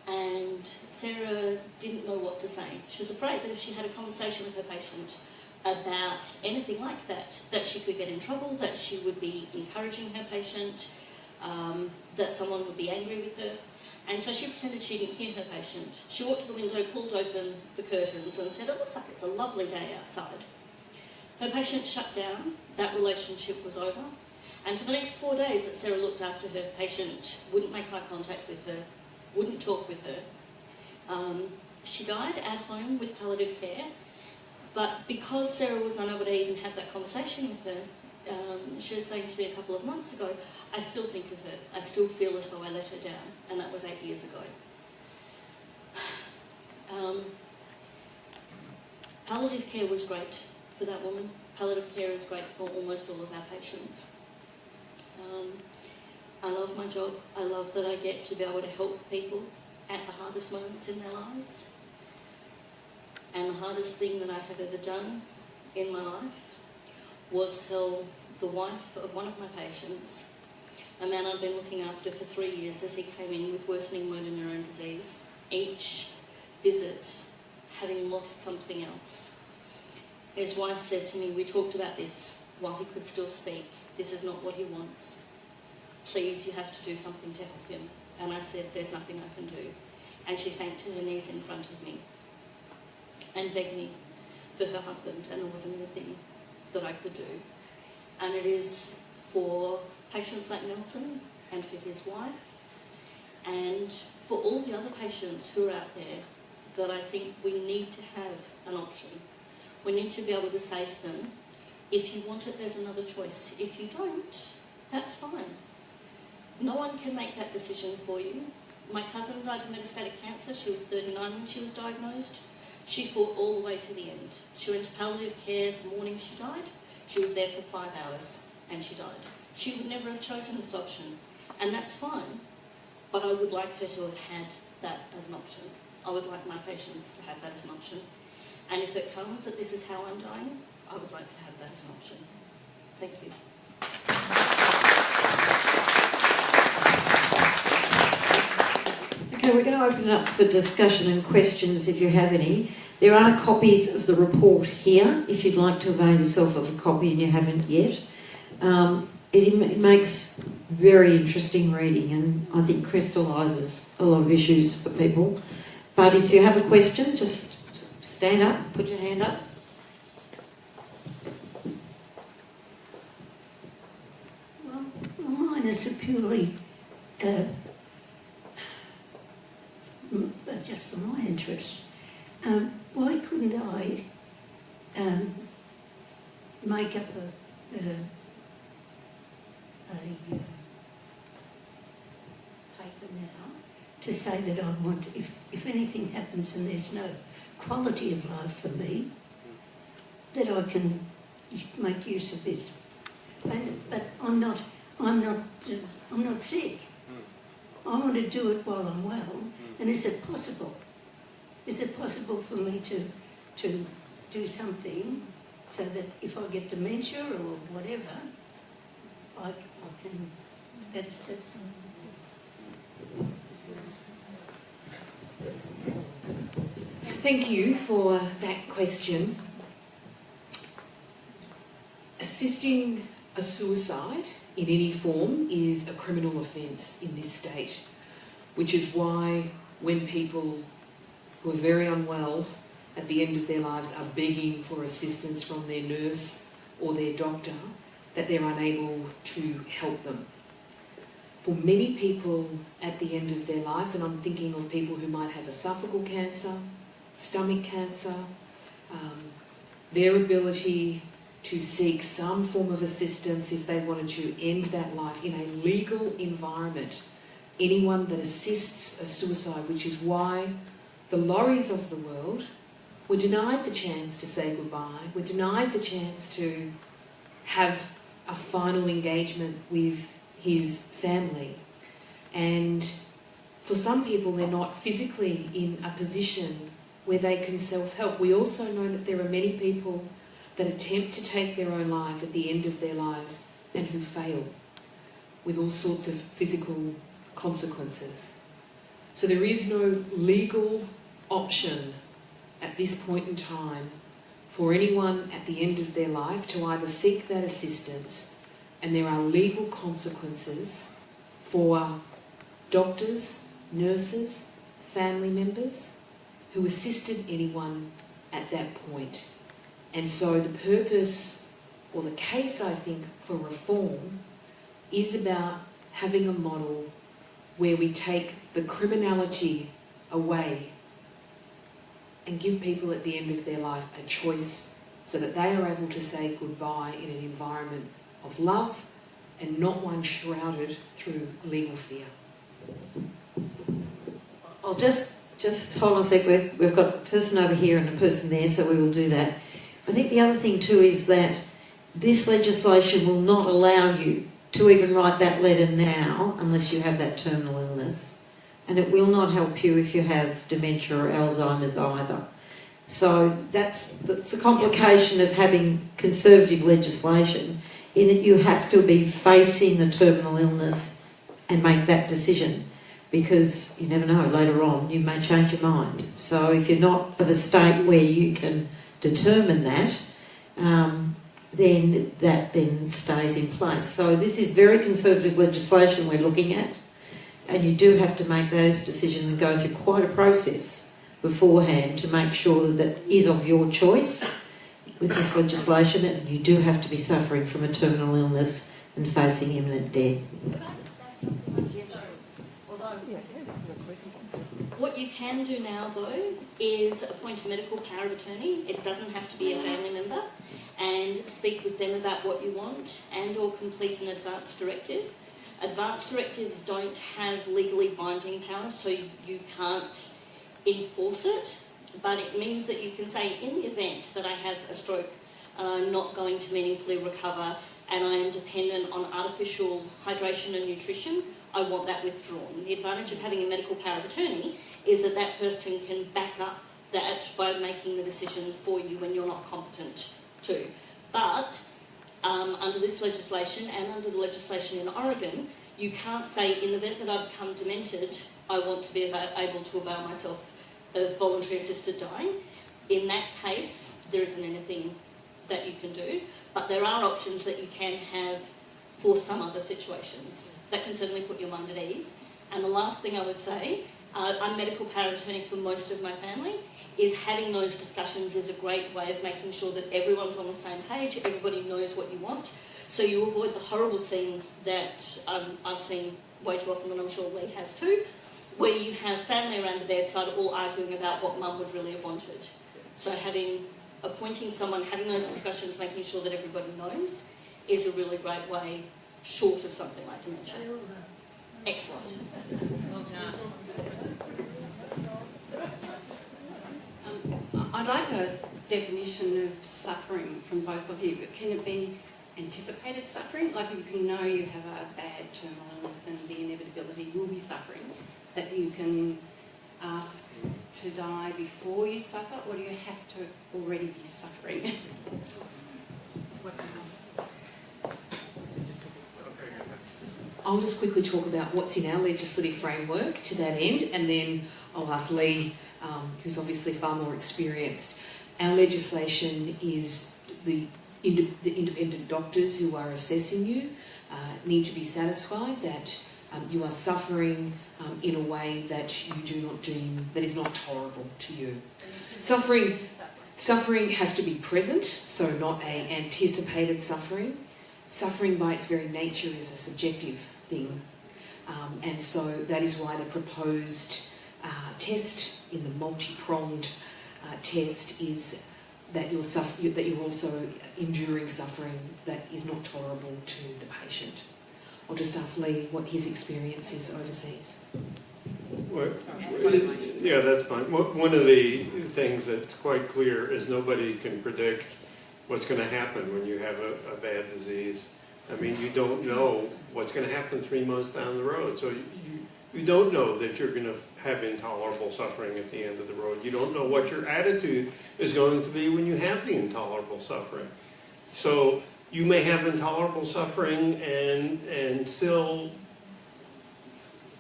E: And Sarah didn't know what to say. She was afraid that if she had a conversation with her patient about anything like that, that she could get in trouble, that she would be encouraging her patient, that someone would be angry with her. And so she pretended she didn't hear her patient. She walked to the window, pulled open the curtains and said, "It looks like it's a lovely day outside." Her patient shut down. That relationship was over. And for the next 4 days that Sarah looked after her patient, wouldn't make eye contact with her, wouldn't talk with her. She died at home with palliative care, but because Sarah was unable to even have that conversation with her, she was saying to me a couple of months ago, "I still think of her. I still feel as though I let her down," and that was 8 years ago. Palliative care was great for that woman. Palliative care is great for almost all of our patients. I love my job. I love that I get to be able to help people at the hardest moments in their lives. And the hardest thing that I have ever done in my life was tell the wife of one of my patients, a man I'd been looking after for 3 years as he came in with worsening motor neurone disease, each visit having lost something else. His wife said to me, "We talked about this while he could still speak. This is not what he wants. Please, you have to do something to help him." And I said, "There's nothing I can do." And she sank to her knees in front of me and begged me for her husband, and there wasn't anything that I could do. And it is for patients like Nelson and for his wife and for all the other patients who are out there that I think we need to have an option. We need to be able to say to them, if you want it, there's another choice. If you don't, that's fine. No one can make that decision for you. My cousin died of metastatic cancer. She was 39 when she was diagnosed. She fought all the way to the end. She went to palliative care the morning she died. She was there for 5 hours and she died. She would never have chosen this option, and that's fine, but I would like her to have had that as an option. I would like my patients to have that as an option. And if it comes that this is how I'm dying, I would like to have that as an option. Thank you.
A: Okay, we're going to open it up for discussion and questions if you have any. There are copies of the report here if you'd like to avail yourself of a copy and you haven't yet. It makes very interesting reading and I think crystallises a lot of issues for people. But if you have a question, just stand up, put your hand up.
F: Well, mine is a purely just for my interest. Why couldn't I make up to say that I want, if anything happens and there's no quality of life for me, that I can make use of this. But I'm not sick. I want to do it while I'm well. And is it possible? Is it possible for me to do something so that if I get dementia or whatever, I can, that's.
B: Thank you for that question. Assisting a suicide in any form is a criminal offence in this state, which is why when people who are very unwell at the end of their lives are begging for assistance from their nurse or their doctor, that they're unable to help them. For many people at the end of their life, and I'm thinking of people who might have esophageal cancer, stomach cancer, their ability to seek some form of assistance if they wanted to end that life in a legal environment. Anyone that assists a suicide, which is why the Lauries of the world were denied the chance to say goodbye, were denied the chance to have a final engagement with his family. And for some people, they're not physically in a position where they can self-help. We also know that there are many people that attempt to take their own life at the end of their lives and who fail with all sorts of physical consequences. So there is no legal option at this point in time for anyone at the end of their life to either seek that assistance, and there are legal consequences for doctors, nurses, family members who assisted anyone at that point. And so the purpose, or the case, I think, for reform is about having a model where we take the criminality away and give people at the end of their life a choice so that they are able to say goodbye in an environment of love and not one shrouded through legal fear.
A: I'll just hold on a sec. We've got a person over here and a person there, so we will do that. I think the other thing too is that this legislation will not allow you to even write that letter now unless you have that terminal illness, and it will not help you if you have dementia or Alzheimer's either. So that's the complication of having conservative legislation, in that you have to be facing the terminal illness and make that decision, because you never know, later on you may change your mind. So if you're not of a state where you can determine that, then that stays in place. So this is very conservative legislation we're looking at, and you do have to make those decisions and go through quite a process beforehand to make sure that that is of your choice with this legislation, and you do have to be suffering from a terminal illness and facing imminent death.
E: What you can do now, though, is appoint a medical power of attorney. It doesn't have to be a family member, and speak with them about what you want, and or complete an advance directive. Advance directives don't have legally binding powers, so you can't enforce it, but it means that you can say, in the event that I have a stroke and I'm not going to meaningfully recover and I am dependent on artificial hydration and nutrition, I want that withdrawn. The advantage of having a medical power of attorney is that that person can back up that by making the decisions for you when you're not competent to. But under this legislation and under the legislation in Oregon, you can't say, in the event that I become demented, I want to be able to avail myself of voluntary assisted dying. In that case, there isn't anything that you can do, but there are options that you can have for some other situations. That can certainly put your mind at ease. And the last thing I would say, I'm medical power of attorney for most of my family, is having those discussions is a great way of making sure that everyone's on the same page, everybody knows what you want, so you avoid the horrible scenes that I've seen way too often, and I'm sure Lee has too, where you have family around the bedside all arguing about what mum would really have wanted. So appointing someone, having those discussions, making sure that everybody knows, is a really great way, short of something like dementia. Excellent.
B: Well done.
G: I'd like a definition of suffering from both of you, but can it be anticipated suffering? Like if you know you have a bad terminal illness and the inevitability will be suffering, that you can ask to die before you suffer, or do you have to already be suffering?
B: I'll just quickly talk about what's in our legislative framework to that end, and then I'll ask Lee, who's obviously far more experienced. Our legislation is the independent doctors who are assessing you need to be satisfied that you are suffering in a way that you do not deem, that is not tolerable to you. Suffering has to be present, so not an anticipated suffering. Suffering by its very nature is a subjective thing. And so that is why the proposed test in the multi-pronged test is that you're also enduring suffering that is not tolerable to the patient. I'll just ask Lee what his experience is overseas.
D: Well, yeah, that's fine. One of the things that's quite clear is nobody can predict what's going to happen when you have a bad disease. I mean, you don't know what's going to happen 3 months down the road. So you don't know that you're going to have intolerable suffering at the end of the road. You don't know what your attitude is going to be when you have the intolerable suffering. So you may have intolerable suffering and still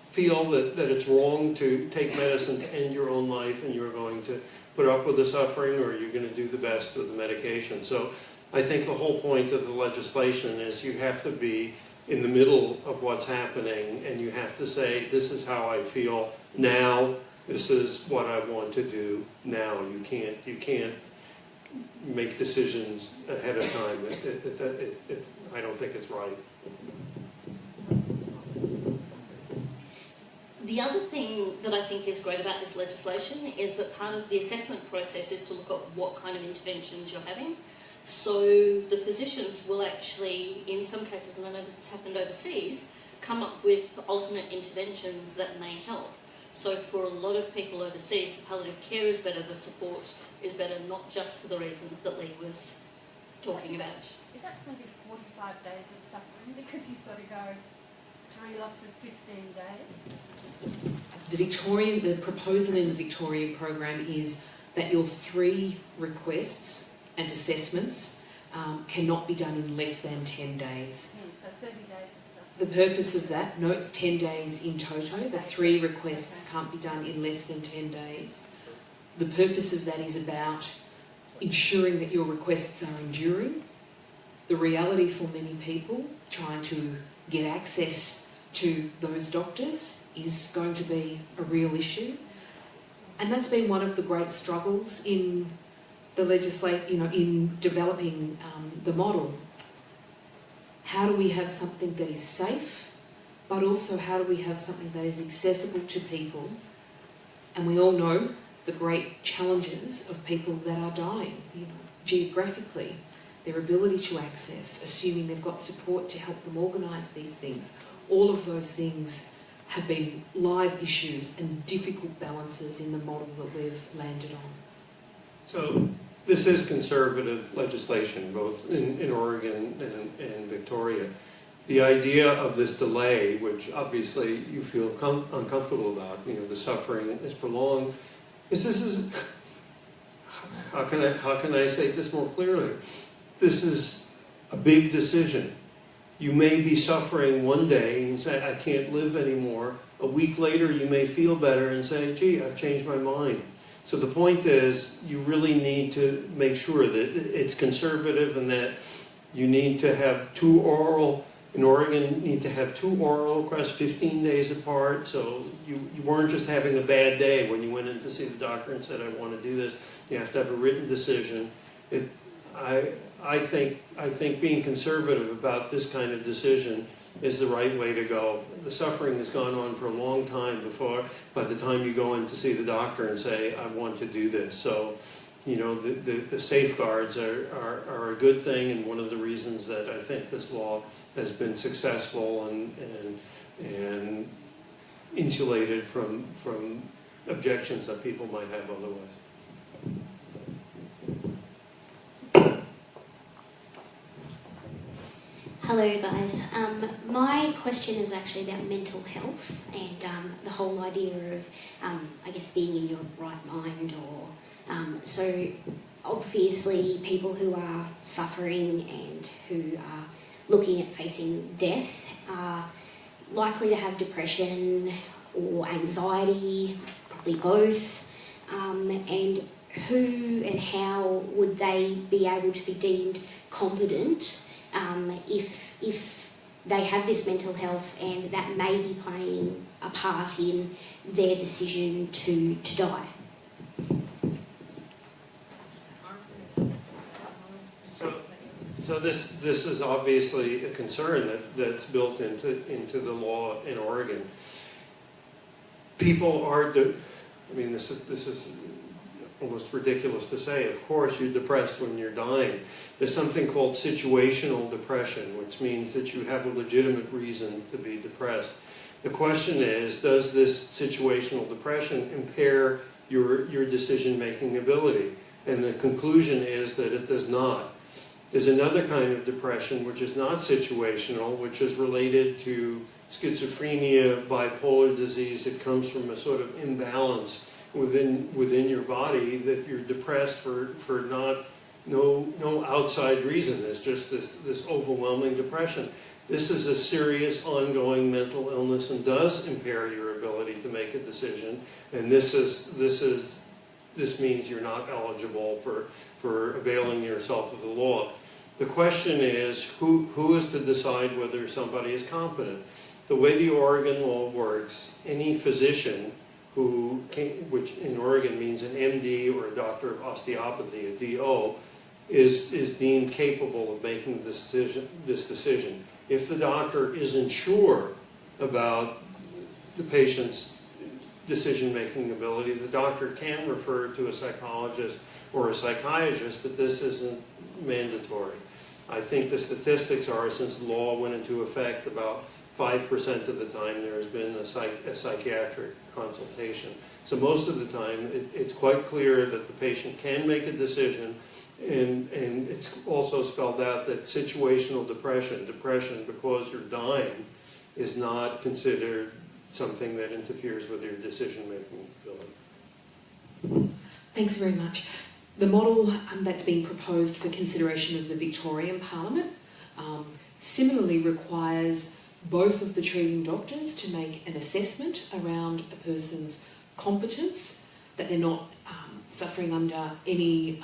D: feel that it's wrong to take medicine to end your own life, and you're going to put up with the suffering, or you're going to do the best with the medication. So I think the whole point of the legislation is you have to be in the middle of what's happening, and you have to say, this is how I feel now, this is what I want to do now. You can't make decisions ahead of time. I don't think it's right.
E: The other thing that I think is great about this legislation is that part of the assessment process is to look at what kind of interventions you're having. So the physicians will actually, in some cases, and I know this has happened overseas, come up with alternate interventions that may help. So for a lot of people overseas, the palliative care is better, the support is better, not just for the reasons that Lee was talking about.
H: Is that going to be 45 days of suffering because you've got to go 3 lots of 15 days?
B: The proposal in the Victorian program is that your 3 requests and assessments cannot be done in less than 10 days.
H: So 30 days of suffering.
B: The purpose of that, no, it's 10 days in toto. The 3 requests can't be done in less than 10 days. The purpose of that is about ensuring that your requests are enduring. The reality for many people trying to get access to those doctors is going to be a real issue. And that's been one of the great struggles in the in developing the model. How do we have something that is safe, but also how do we have something that is accessible to people? And we all know the great challenges of people that are dying, geographically, their ability to access, assuming they've got support to help them organise these things. All of those things have been live issues and difficult balances in the model that we've landed on.
D: So this is conservative legislation, both in Oregon and Victoria. The idea of this delay, which obviously you feel uncomfortable about, the suffering is prolonged, how can I say this more clearly? This is a big decision. You may be suffering one day and say, I can't live anymore. A week later, you may feel better and say, gee, I've changed my mind. So the point is, you really need to make sure that it's conservative and that you need to have 2 oral, in Oregon, you need to have 2 oral requests 15 days apart. So you weren't just having a bad day when you went in to see the doctor and said, I want to do this. You have to have a written decision. I think being conservative about this kind of decision is the right way to go. The suffering has gone on for a long time by the time you go in to see the doctor and say, I want to do this. So, the safeguards are a good thing, and one of the reasons that I think this law has been successful and insulated from objections that people might have otherwise.
I: Hello guys. My question is actually about mental health and the whole idea of, I guess, being in your right mind, or so obviously people who are suffering and who are looking at facing death are likely to have depression or anxiety, probably both, and who and how would they be able to be deemed competent if they have this mental health and that may be playing a part in their decision to die?
D: So this is obviously a concern that's built into the law in Oregon. People are, this is almost ridiculous to say. Of course, you're depressed when you're dying. There's something called situational depression, which means that you have a legitimate reason to be depressed. The question is, does this situational depression impair your decision-making ability? And the conclusion is that it does not. There's another kind of depression which is not situational, which is related to schizophrenia, bipolar disease. It comes from a sort of imbalance within your body, that you're depressed for no outside reason. There's just this overwhelming depression. This is a serious ongoing mental illness and does impair your ability to make a decision. And this means you're not eligible for availing yourself of the law. The question is, who is to decide whether somebody is competent? The way the Oregon law works, any physician which in Oregon means an MD or a doctor of osteopathy, a DO, is deemed capable of making this decision. If the doctor isn't sure about the patient's decision-making ability, the doctor can refer to a psychologist or a psychiatrist, but this isn't mandatory. I think the statistics are, since the law went into effect, about 5% of the time there has been a psychiatric consultation. So most of the time it's quite clear that the patient can make a decision, and it's also spelled out that situational depression because you're dying, is not considered something that interferes with your decision-making ability.
B: Thanks very much. The model that's being proposed for consideration of the Victorian Parliament similarly requires both of the treating doctors to make an assessment around a person's competence, that they're not suffering under any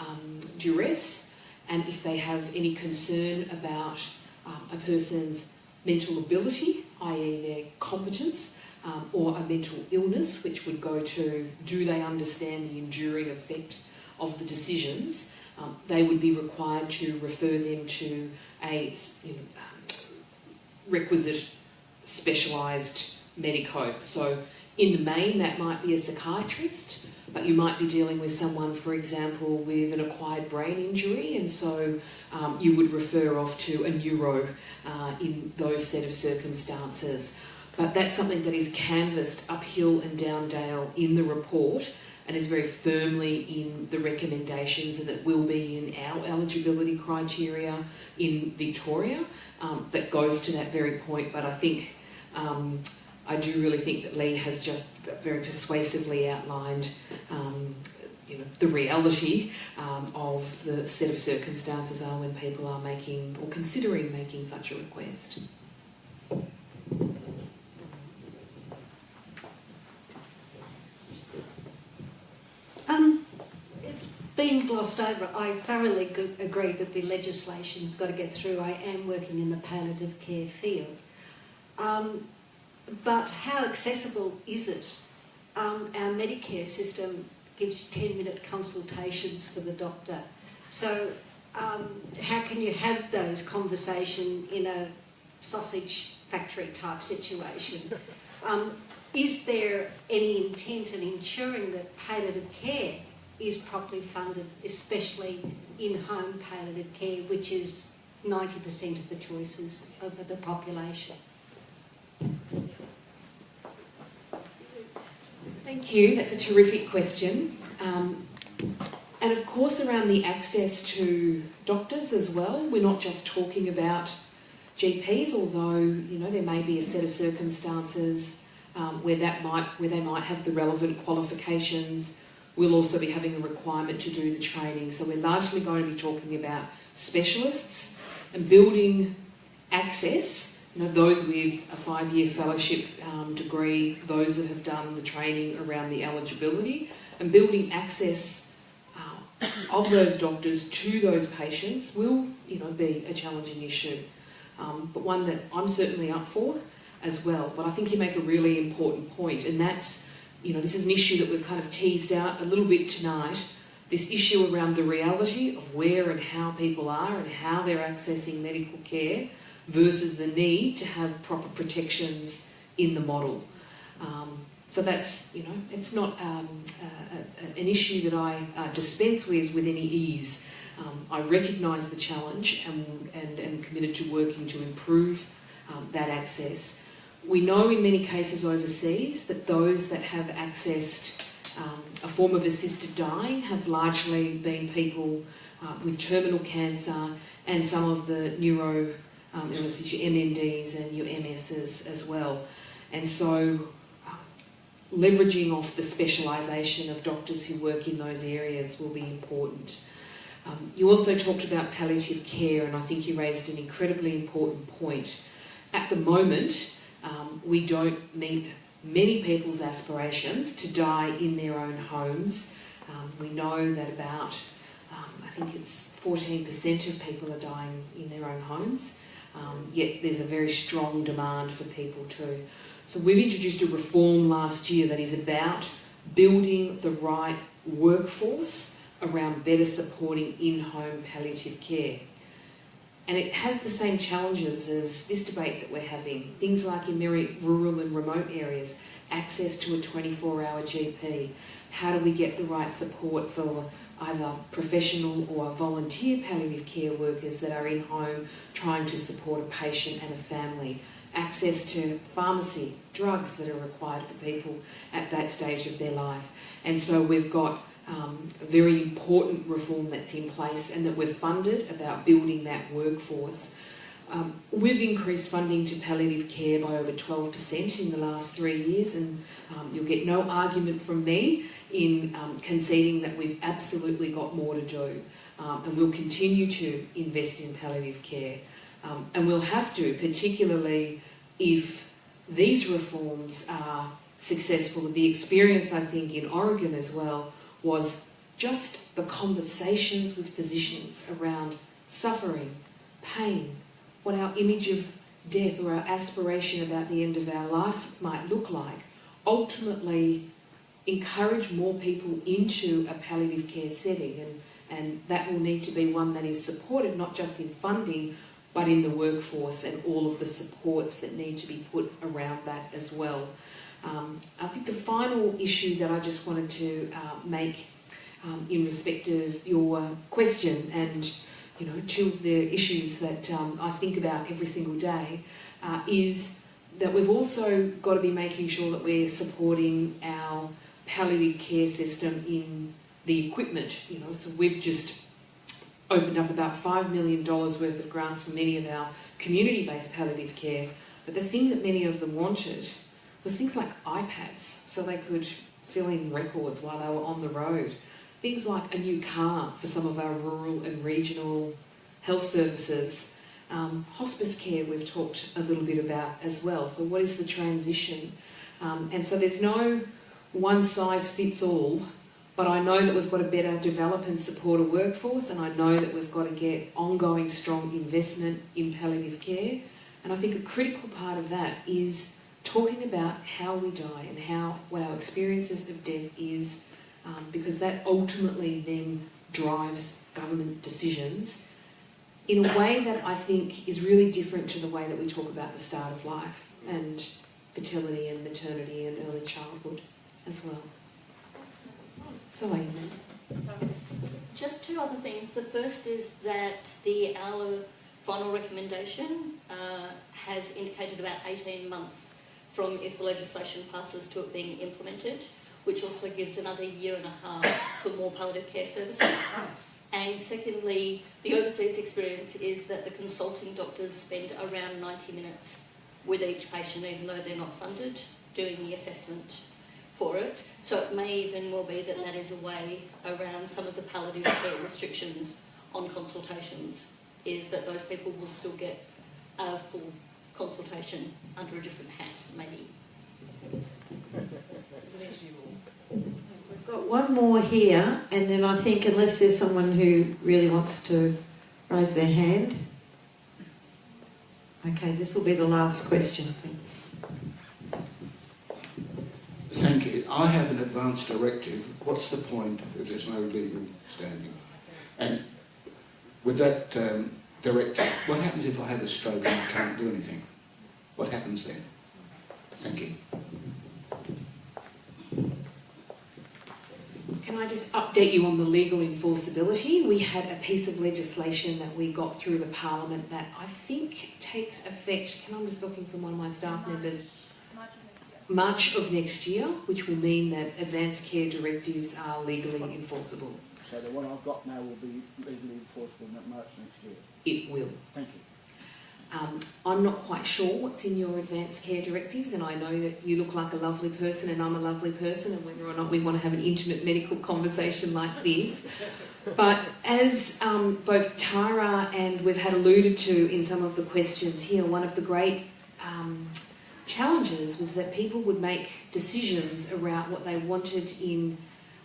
B: duress, and if they have any concern about a person's mental ability, i.e. their competence, or a mental illness, which would go to, do they understand the enduring effect of the decisions, they would be required to refer them to a requisite specialised medico. So in the main, that might be a psychiatrist, but you might be dealing with someone, for example, with an acquired brain injury, and so you would refer off to a neuro in those set of circumstances. But that's something that is canvassed uphill and down dale in the report, and is very firmly in the recommendations, and it will be in our eligibility criteria in Victoria. That goes to that very point, but I think, I do really think that Lee has just very persuasively outlined the reality of the set of circumstances are when people are making or considering making such a request.
F: It's been glossed over. I thoroughly agree that the legislation's got to get through. I am working in the palliative care field. But how accessible is it? Our Medicare system gives 10-minute consultations for the doctor. So how can you have those conversations in a sausage factory type situation? Is there any intent in ensuring that palliative care is properly funded, especially in-home palliative care, which is 90% of the choices of the population?
B: Thank you. That's a terrific question. And of course, around the access to doctors as well, we're not just talking about GPs, although there may be a set of circumstances where they might have the relevant qualifications. We'll also be having a requirement to do the training. So we're largely going to be talking about specialists and building access, those with a 5-year fellowship degree, those that have done the training around the eligibility, and building access of those doctors to those patients will, be a challenging issue, but one that I'm certainly up for as well. But I think you make a really important point, and that's, this is an issue that we've kind of teased out a little bit tonight, this issue around the reality of where and how people are and how they're accessing medical care versus the need to have proper protections in the model. So that's, it's not an issue that I dispense with any ease. I recognise the challenge and am committed to working to improve that access. We know in many cases overseas that those that have accessed a form of assisted dying have largely been people with terminal cancer and some of the neuro illnesses, your MNDs and your MSs as well. And so leveraging off the specialisation of doctors who work in those areas will be important. You also talked about palliative care, and I think you raised an incredibly important point. At the moment, we don't meet many people's aspirations to die in their own homes. We know that about, I think it's 14% of people are dying in their own homes, yet there's a very strong demand for people too. So we've introduced a reform last year that is about building the right workforce around better supporting in-home palliative care. And it has the same challenges as this debate that we're having. Things like in very rural and remote areas, access to a 24-hour GP. How do we get the right support for either professional or volunteer palliative care workers that are in home trying to support a patient and a family? Access to pharmacy, drugs that are required for people at that stage of their life. And so we've got a very important reform that's in place and that we've funded about building that workforce. We've increased funding to palliative care by over 12% in the last 3 years, and you'll get no argument from me in conceding that we've absolutely got more to do, and we'll continue to invest in palliative care. And we'll have to, particularly if these reforms are successful. The experience, I think, in Oregon as well was just the conversations with physicians around suffering, pain, what our image of death or our aspiration about the end of our life might look like, ultimately encourage more people into a palliative care setting, and that will need to be one that is supported not just in funding but in the workforce and all of the supports that need to be put around that as well. I think the final issue that I just wanted to make in respect of your question, and two of the issues that I think about every single day, is that we've also got to be making sure that we're supporting our palliative care system in the equipment. So we've just opened up about $5 million worth of grants for many of our community-based palliative care, but the thing that many of them wanted was things like iPads, so they could fill in records while they were on the road. Things like a new car for some of our rural and regional health services. Hospice care we've talked a little bit about as well. So what is the transition? And so there's no one size fits all, but I know that we've got to better develop and support a workforce, and I know that we've got to get ongoing strong investment in palliative care. And I think a critical part of that is talking about how we die and what our experiences of death is, because that ultimately then drives government decisions in a way that I think is really different to the way that we talk about the start of life and fertility and maternity and early childhood as well. So,
E: just two other things. The first is that our final recommendation has indicated about 18 months from if the legislation passes to it being implemented. which also gives another year and a half for more palliative care services. And secondly, the overseas experience is that the consulting doctors spend around 90 minutes with each patient, even though they're not funded, doing the assessment for it. So it may even well be that that is a way around some of the palliative care restrictions on consultations, is that those people will still get a full consultation under a different hat, maybe.
A: We've got one more here, and then I think unless there's someone who really wants to raise their hand. Okay, this will be the last question.
J: Thank you. I have an advance directive. What's the point if there's no legal standing? And with that directive, what happens if I have a stroke and I can't do anything? What happens then? Thank you.
B: Can I just update you on the legal enforceability? We had a piece of legislation that we got through the Parliament that I think takes effect, I'm just looking from one of my staff members, March of next year, which will mean that advanced care directives are legally enforceable.
K: So the one I've got now will be legally enforceable in March next year?
B: It will.
K: Thank you.
B: I'm not quite sure what's in your advanced care directives, and I know that you look like a lovely person and I'm a lovely person, and whether or not we want to have an intimate medical conversation like this. But as both Tara and we've had alluded to in some of the questions here, one of the great challenges was that people would make decisions around what they wanted in,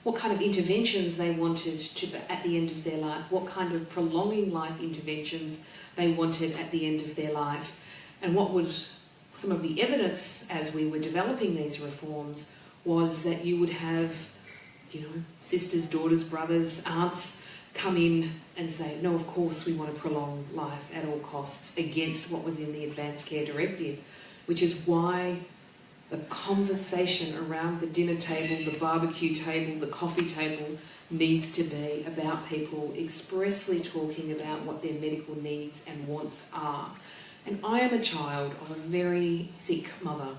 B: what kind of interventions they wanted to, at the end of their life, what kind of prolonging life interventions they wanted at the end of their life. And what was some of the evidence as we were developing these reforms was that you would have, sisters, daughters, brothers, aunts come in and say, no, of course we want to prolong life at all costs, against what was in the advanced care directive, which is why the conversation around the dinner table, the barbecue table, the coffee table needs to be about people expressly talking about what their medical needs and wants are. And I am a child of a very sick mother.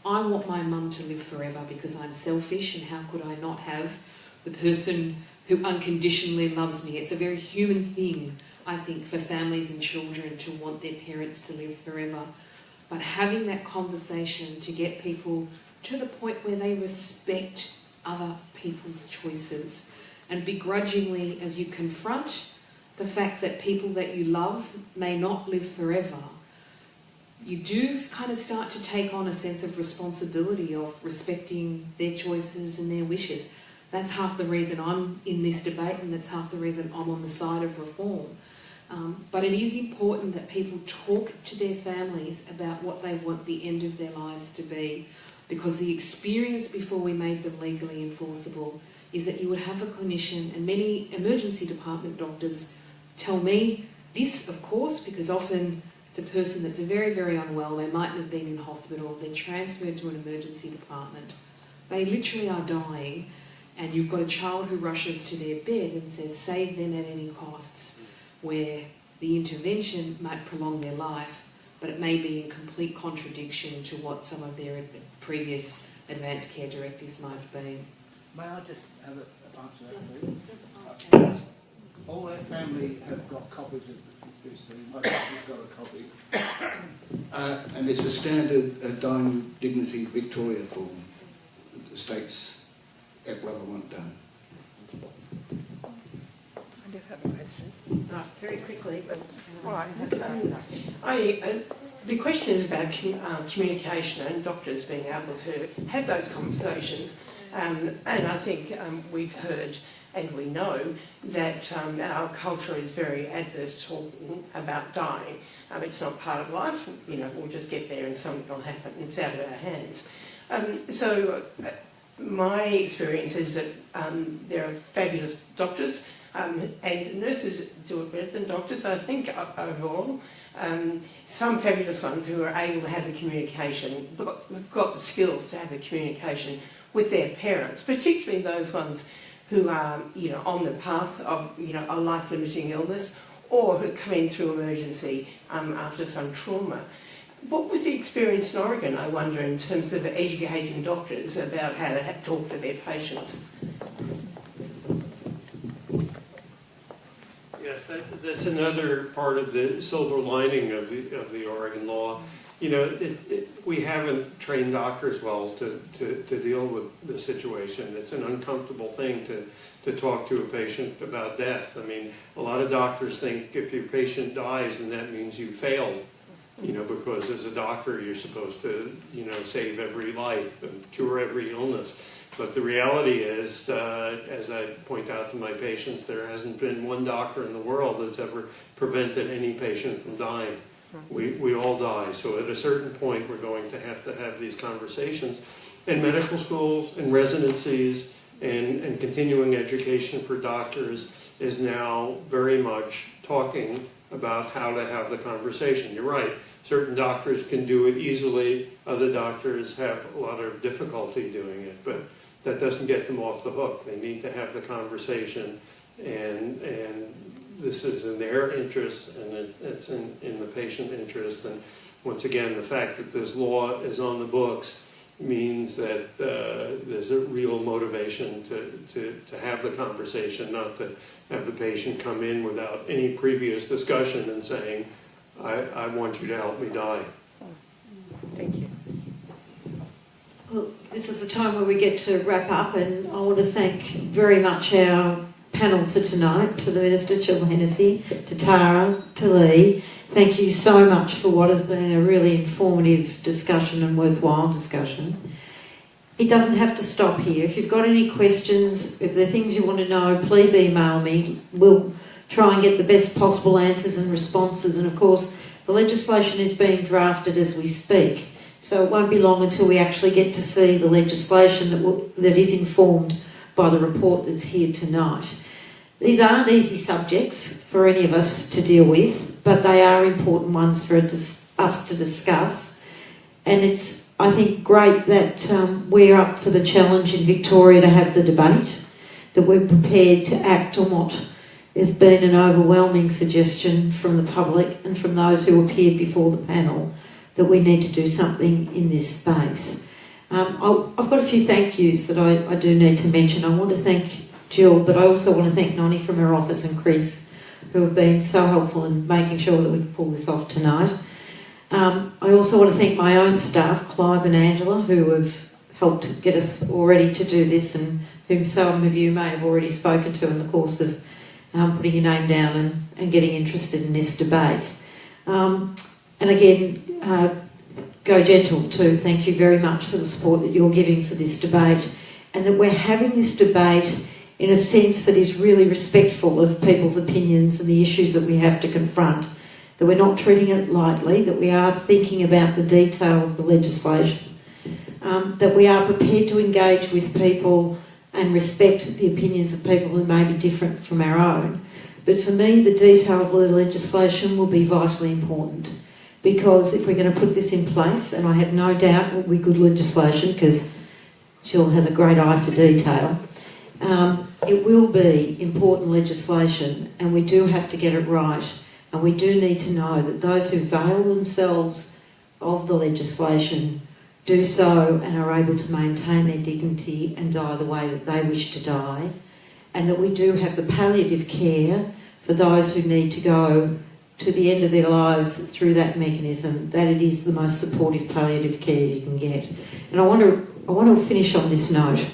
B: I want my mum to live forever because I'm selfish, and how could I not have the person who unconditionally loves me? It's a very human thing, I think, for families and children to want their parents to live forever. But having that conversation to get people to the point where they respect other people's choices, and begrudgingly, as you confront the fact that people that you love may not live forever, you do kind of start to take on a sense of responsibility of respecting their choices and their wishes. That's half the reason I'm in this debate, and that's half the reason I'm on the side of reform. But it is important that people talk to their families about what they want the end of their lives to be, because the experience before we made them legally enforceable is that you would have a clinician, and many emergency department doctors tell me this, of course, because often it's a person that's very, very unwell, they mightn't have been in hospital, they're transferred to an emergency department, they literally are dying, and you've got a child who rushes to their bed and says, save them at any costs, where the intervention might prolong their life, but it may be in complete contradiction to what some of their previous advanced care directives might have been.
K: May I just have an answer to that, please? All their family have got copies of this thing. My daughter's got a copy. And it's a standard Dying Dignity Victoria form that states what I want done.
L: I do have a question. Very quickly, but
M: all right. The question is about communication and doctors being able to have those conversations. And I think we've heard and we know that our culture is very adverse talking about dying. It's not part of life. We'll just get there and something will happen. It's out of our hands. My experience is that there are fabulous doctors, and nurses do it better than doctors, I think, overall. Some fabulous ones who are able to have the communication, have got the skills to have the communication with their parents, particularly those ones who are, on the path of, a life-limiting illness, or who come in through emergency after some trauma. What was the experience in Oregon, I wonder, in terms of educating doctors about how to talk to their patients?
D: Yes, that's another part of the silver lining of the Oregon law. You know, we haven't trained doctors well to deal with the situation. It's an uncomfortable thing to talk to a patient about death. I mean, a lot of doctors think if your patient dies, then that means you failed. You know, because as a doctor, you're supposed to, you know, save every life and cure every illness. But the reality is, as I point out to my patients, there hasn't been one doctor in the world that's ever prevented any patient from dying. We all die. So at a certain point, we're going to have these conversations. And medical schools and residencies and continuing education for doctors is now very much talking about how to have the conversation. You're right. Certain doctors can do it easily. Other doctors have a lot of difficulty doing it. But that doesn't get them off the hook. They need to have the conversation, and this is in their interest, and it's in the patient interest. And once again, the fact that this law is on the books means that there's a real motivation to have the conversation, not to have the patient come in without any previous discussion and saying, I want you to help me die.
M: Thank you.
A: Well, this is the time where we get to wrap up, and I want to thank very much our panel for tonight, to the Minister, Jill Hennessy, to Tara, to Lee. Thank you so much for what has been a really informative discussion and worthwhile discussion. It doesn't have to stop here. If you've got any questions, if there are things you want to know, please email me. We'll try and get the best possible answers and responses. And of course, the legislation is being drafted as we speak. So it won't be long until we actually get to see the legislation that is informed by the report that's here tonight. These aren't easy subjects for any of us to deal with, but they are important ones for us to discuss. And it's, I think, great that we're up for the challenge in Victoria to have the debate, that we're prepared to act on what has been an overwhelming suggestion from the public and from those who appeared before the panel, that we need to do something in this space. I've got a few thank yous that I do need to mention. I want to thank Jill, but I also want to thank Nonnie from her office and Chris, who have been so helpful in making sure that we can pull this off tonight. I also want to thank my own staff, Clive and Angela, who have helped get us all ready to do this, and whom some of you may have already spoken to in the course of putting your name down and getting interested in this debate. And again, Go Gentle too, thank you very much for the support that you're giving for this debate, and that we're having this debate in a sense that is really respectful of people's opinions and the issues that we have to confront, that we're not treating it lightly, that we are thinking about the detail of the legislation, that we are prepared to engage with people and respect the opinions of people who may be different from our own. But for me, the detail of the legislation will be vitally important, because if we're going to put this in place, and I have no doubt it will be good legislation because Jill has a great eye for detail, it will be important legislation, and we do have to get it right, and we do need to know that those who avail themselves of the legislation do so and are able to maintain their dignity and die the way that they wish to die, and that we do have the palliative care for those who need to go to the end of their lives through that mechanism, that it is the most supportive palliative care you can get. And I want to finish on this note.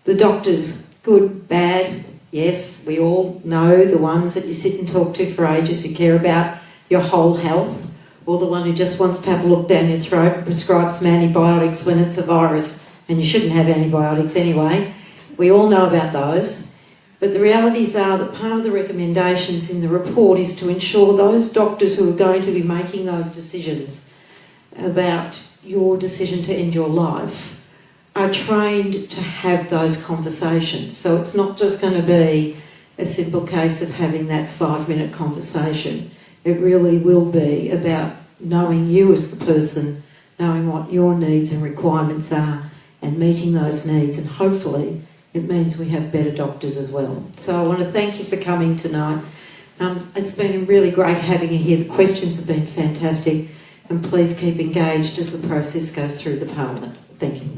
A: The doctors, good, bad, yes, we all know the ones that you sit and talk to for ages who care about your whole health, or the one who just wants to have a look down your throat and prescribe some antibiotics when it's a virus and you shouldn't have antibiotics anyway. We all know about those. But the realities are that part of the recommendations in the report is to ensure those doctors who are going to be making those decisions about your decision to end your life are trained to have those conversations. So it's not just going to be a simple case of having that 5-minute conversation. It really will be about knowing you as the person, knowing what your needs and requirements are, and meeting those needs, and hopefully it means we have better doctors as well. So I want to thank you for coming tonight. It's been really great having you here. The questions have been fantastic. and please keep engaged as the process goes through the Parliament. Thank you.